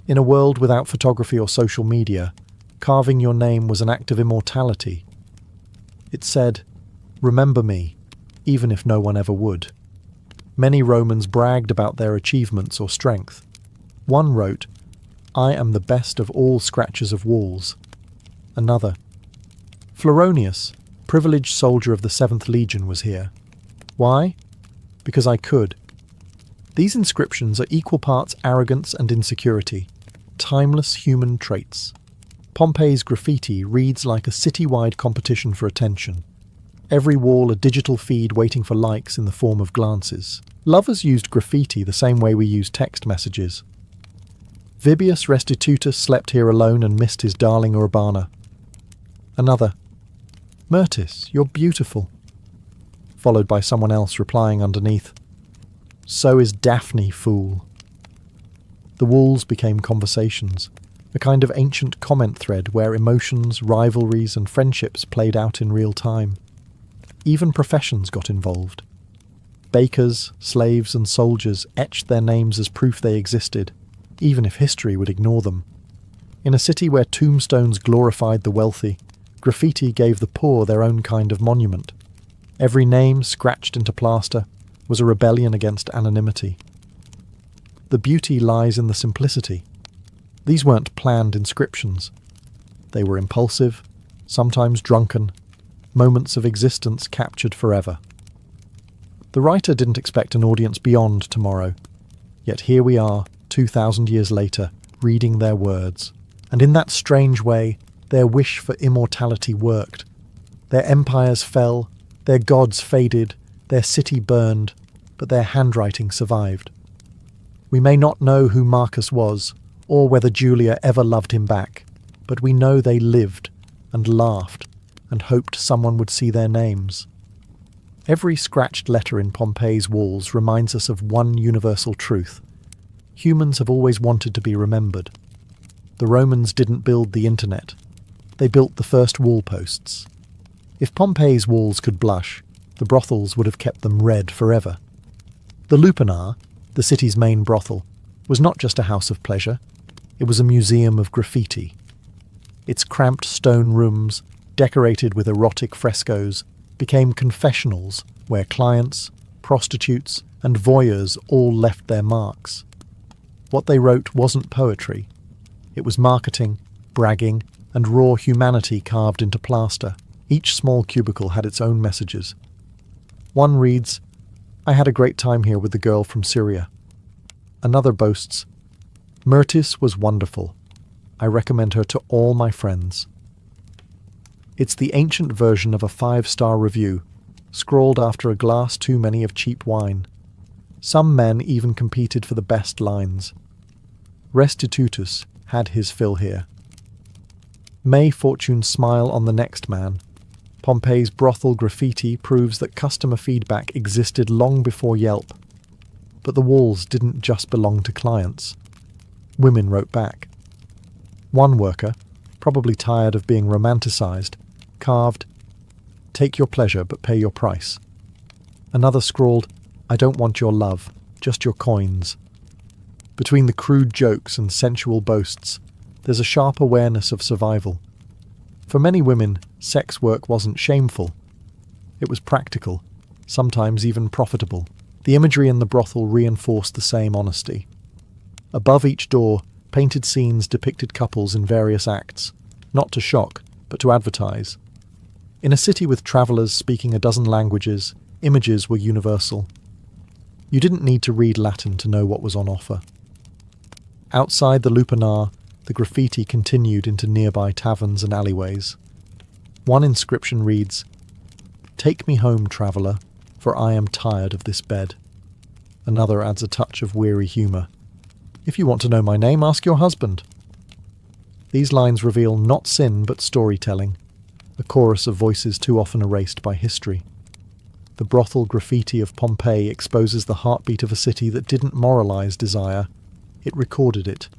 In a world without photography or social media, carving your name was an act of immortality. It said, "Remember me, even if no one ever would." Many Romans bragged about their achievements or strength. One wrote, "I am the best of all scratchers of walls." Another, "Floronius, privileged soldier of the 7th Legion, was here. Why? Because I could." These inscriptions are equal parts arrogance and insecurity, timeless human traits. Pompeii's graffiti reads like a city-wide competition for attention. Every wall a digital feed waiting for likes in the form of glances. Lovers used graffiti the same way we use text messages. Vibius Restitutus slept here alone and missed his darling Urbana. Another, "Myrtis, you're beautiful." Followed by someone else replying underneath, "So is Daphne, fool." The walls became conversations, a kind of ancient comment thread where emotions, rivalries, and friendships played out in real time. Even professions got involved. Bakers, slaves, and soldiers etched their names as proof they existed, even if history would ignore them. In a city where tombstones glorified the wealthy, graffiti gave the poor their own kind of monument. Every name scratched into plaster was a rebellion against anonymity. The beauty lies in the simplicity. These weren't planned inscriptions. They were impulsive, sometimes drunken, moments of existence captured forever. The writer didn't expect an audience beyond tomorrow, yet here we are, 2,000 years later, reading their words. And in that strange way, their wish for immortality worked. Their empires fell, their gods faded, their city burned, but their handwriting survived. We may not know who Marcus was, or whether Julia ever loved him back, but we know they lived, and laughed, and hoped someone would see their names. Every scratched letter in Pompeii's walls reminds us of one universal truth. Humans have always wanted to be remembered. The Romans didn't build the internet. They built the first wall posts. If Pompeii's walls could blush, the brothels would have kept them red forever. The Lupanar, the city's main brothel, was not just a house of pleasure. It was a museum of graffiti. Its cramped stone rooms, decorated with erotic frescoes, became confessionals where clients, prostitutes, and voyeurs all left their marks. What they wrote wasn't poetry. It was marketing, bragging, and raw humanity carved into plaster. Each small cubicle had its own messages. One reads, "I had a great time here with the girl from Syria." Another boasts, "Myrtis was wonderful. I recommend her to all my friends." It's the ancient version of a 5-star review, scrawled after a glass too many of cheap wine. Some men even competed for the best lines. Restitutus had his fill here. May fortune smile on the next man. Pompeii's brothel graffiti proves that customer feedback existed long before Yelp. But the walls didn't just belong to clients. Women wrote back. One worker, probably tired of being romanticized, carved, "Take your pleasure but pay your price." Another scrawled, "I don't want your love, just your coins." Between the crude jokes and sensual boasts, there's a sharp awareness of survival. For many women, sex work wasn't shameful. It was practical, sometimes even profitable. The imagery in the brothel reinforced the same honesty. Above each door, painted scenes depicted couples in various acts, not to shock, but to advertise. In a city with travellers speaking a dozen languages, images were universal. You didn't need to read Latin to know what was on offer. Outside the lupanar, the graffiti continued into nearby taverns and alleyways. One inscription reads, "Take me home, traveller, for I am tired of this bed." Another adds a touch of weary humour. "If you want to know my name, ask your husband." These lines reveal not sin but storytelling, a chorus of voices too often erased by history. The brothel graffiti of Pompeii exposes the heartbeat of a city that didn't moralize desire, it recorded it.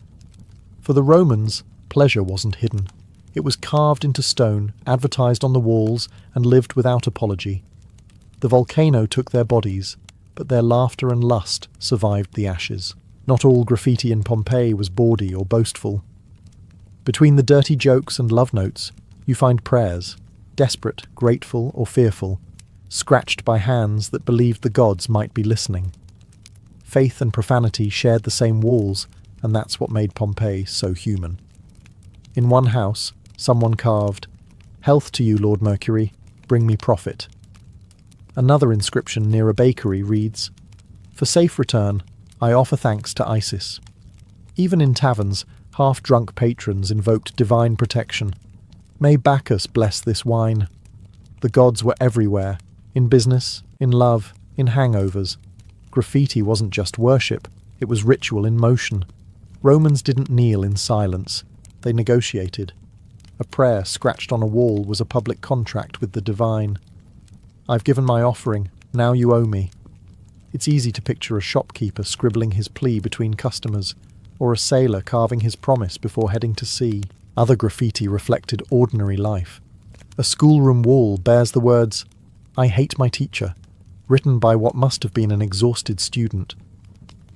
For the Romans, pleasure wasn't hidden. It was carved into stone, advertised on the walls, and lived without apology. The volcano took their bodies, but their laughter and lust survived the ashes. Not all graffiti in Pompeii was bawdy or boastful. Between the dirty jokes and love notes, you find prayers, desperate, grateful, or fearful, scratched by hands that believed the gods might be listening. Faith and profanity shared the same walls, and that's what made Pompeii so human. In one house, someone carved, "Health to you, Lord Mercury, bring me profit." Another inscription near a bakery reads, "For safe return, I offer thanks to Isis." Even in taverns, half-drunk patrons invoked divine protection. "May Bacchus bless this wine." The gods were everywhere, in business, in love, in hangovers. Graffiti wasn't just worship, it was ritual in motion. Romans didn't kneel in silence, they negotiated. A prayer scratched on a wall was a public contract with the divine. "I've given my offering, now you owe me." It's easy to picture a shopkeeper scribbling his plea between customers, or a sailor carving his promise before heading to sea. Other graffiti reflected ordinary life. A schoolroom wall bears the words, "I hate my teacher," written by what must have been an exhausted student.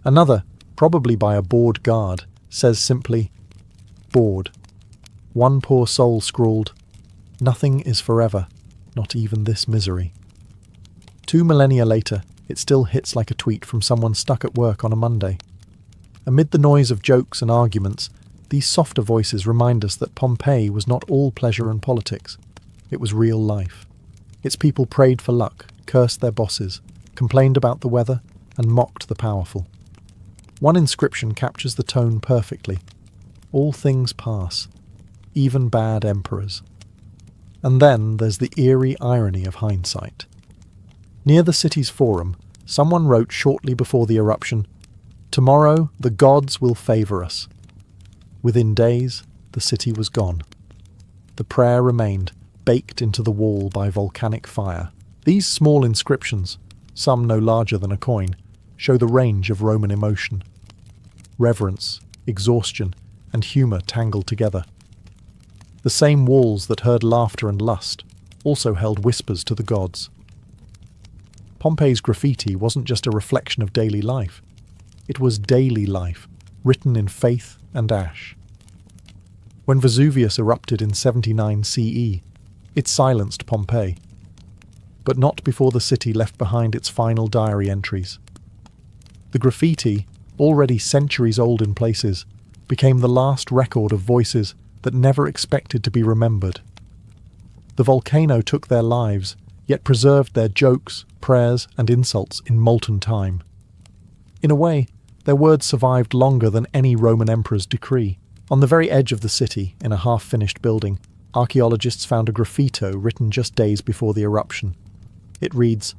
Another, probably by a bored guard, says simply, "Bored." One poor soul scrawled, "Nothing is forever, not even this misery." 2 millennia later, it still hits like a tweet from someone stuck at work on a Monday. Amid the noise of jokes and arguments, these softer voices remind us that Pompeii was not all pleasure and politics. It was real life. Its people prayed for luck, cursed their bosses, complained about the weather, and mocked the powerful. One inscription captures the tone perfectly. All things pass, even bad emperors. And then there's the eerie irony of hindsight. Near the city's forum, someone wrote shortly before the eruption, "Tomorrow the gods will favour us." Within days, the city was gone. The prayer remained, baked into the wall by volcanic fire. These small inscriptions, some no larger than a coin, show the range of Roman emotion. Reverence, exhaustion, and humour tangled together. The same walls that heard laughter and lust also held whispers to the gods. Pompeii's graffiti wasn't just a reflection of daily life. It was daily life, written in faith and ash. When Vesuvius erupted in 79 CE, it silenced Pompeii. but not before the city left behind its final diary entries. The graffiti, already centuries old in places, became the last record of voices that never expected to be remembered. The volcano took their lives, yet preserved their jokes, prayers, and insults in molten time. In a way, their words survived longer than any Roman emperor's decree. On the very edge of the city, in a half-finished building, archaeologists found a graffito written just days before the eruption. It reads,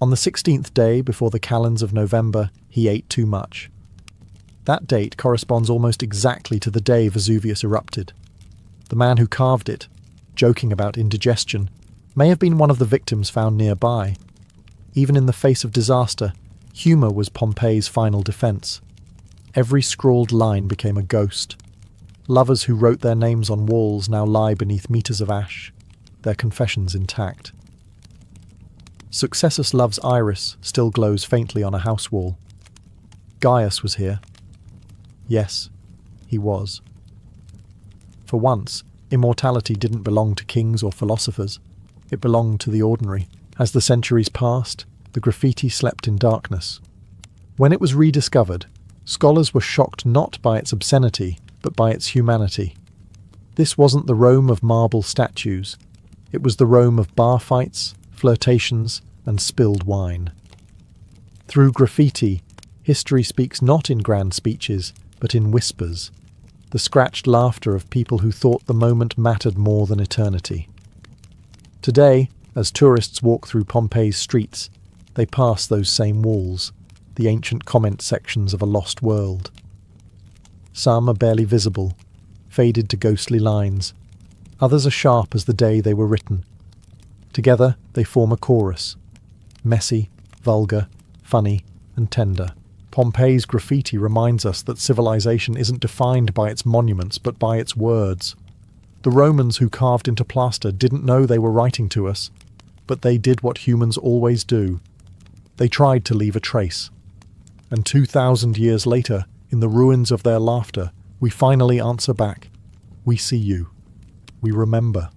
"On the 16th day before the calends of November, he ate too much." That date corresponds almost exactly to the day Vesuvius erupted. The man who carved it, joking about indigestion, may have been one of the victims found nearby. Even in the face of disaster, humour was Pompeii's final defence. Every scrawled line became a ghost. Lovers who wrote their names on walls now lie beneath meters of ash, their confessions intact. Successus Love's iris still glows faintly on a house wall. Gaius was here. Yes, he was. For once, immortality didn't belong to kings or philosophers. It belonged to the ordinary. As the centuries passed, the graffiti slept in darkness. When it was rediscovered, scholars were shocked not by its obscenity, but by its humanity. This wasn't the Rome of marble statues. It was the Rome of bar fights, flirtations, and spilled wine. Through graffiti, history speaks not in grand speeches, but in whispers, the scratched laughter of people who thought the moment mattered more than eternity. Today, as tourists walk through Pompeii's streets, they pass those same walls, the ancient comment sections of a lost world. Some are barely visible, faded to ghostly lines. Others are sharp as the day they were written. Together, they form a chorus. Messy, vulgar, funny, and tender. Pompeii's graffiti reminds us that civilization isn't defined by its monuments, but by its words. The Romans who carved into plaster didn't know they were writing to us, but they did what humans always do. They tried to leave a trace. And 2,000 years later, in the ruins of their laughter, we finally answer back. We see you. We remember.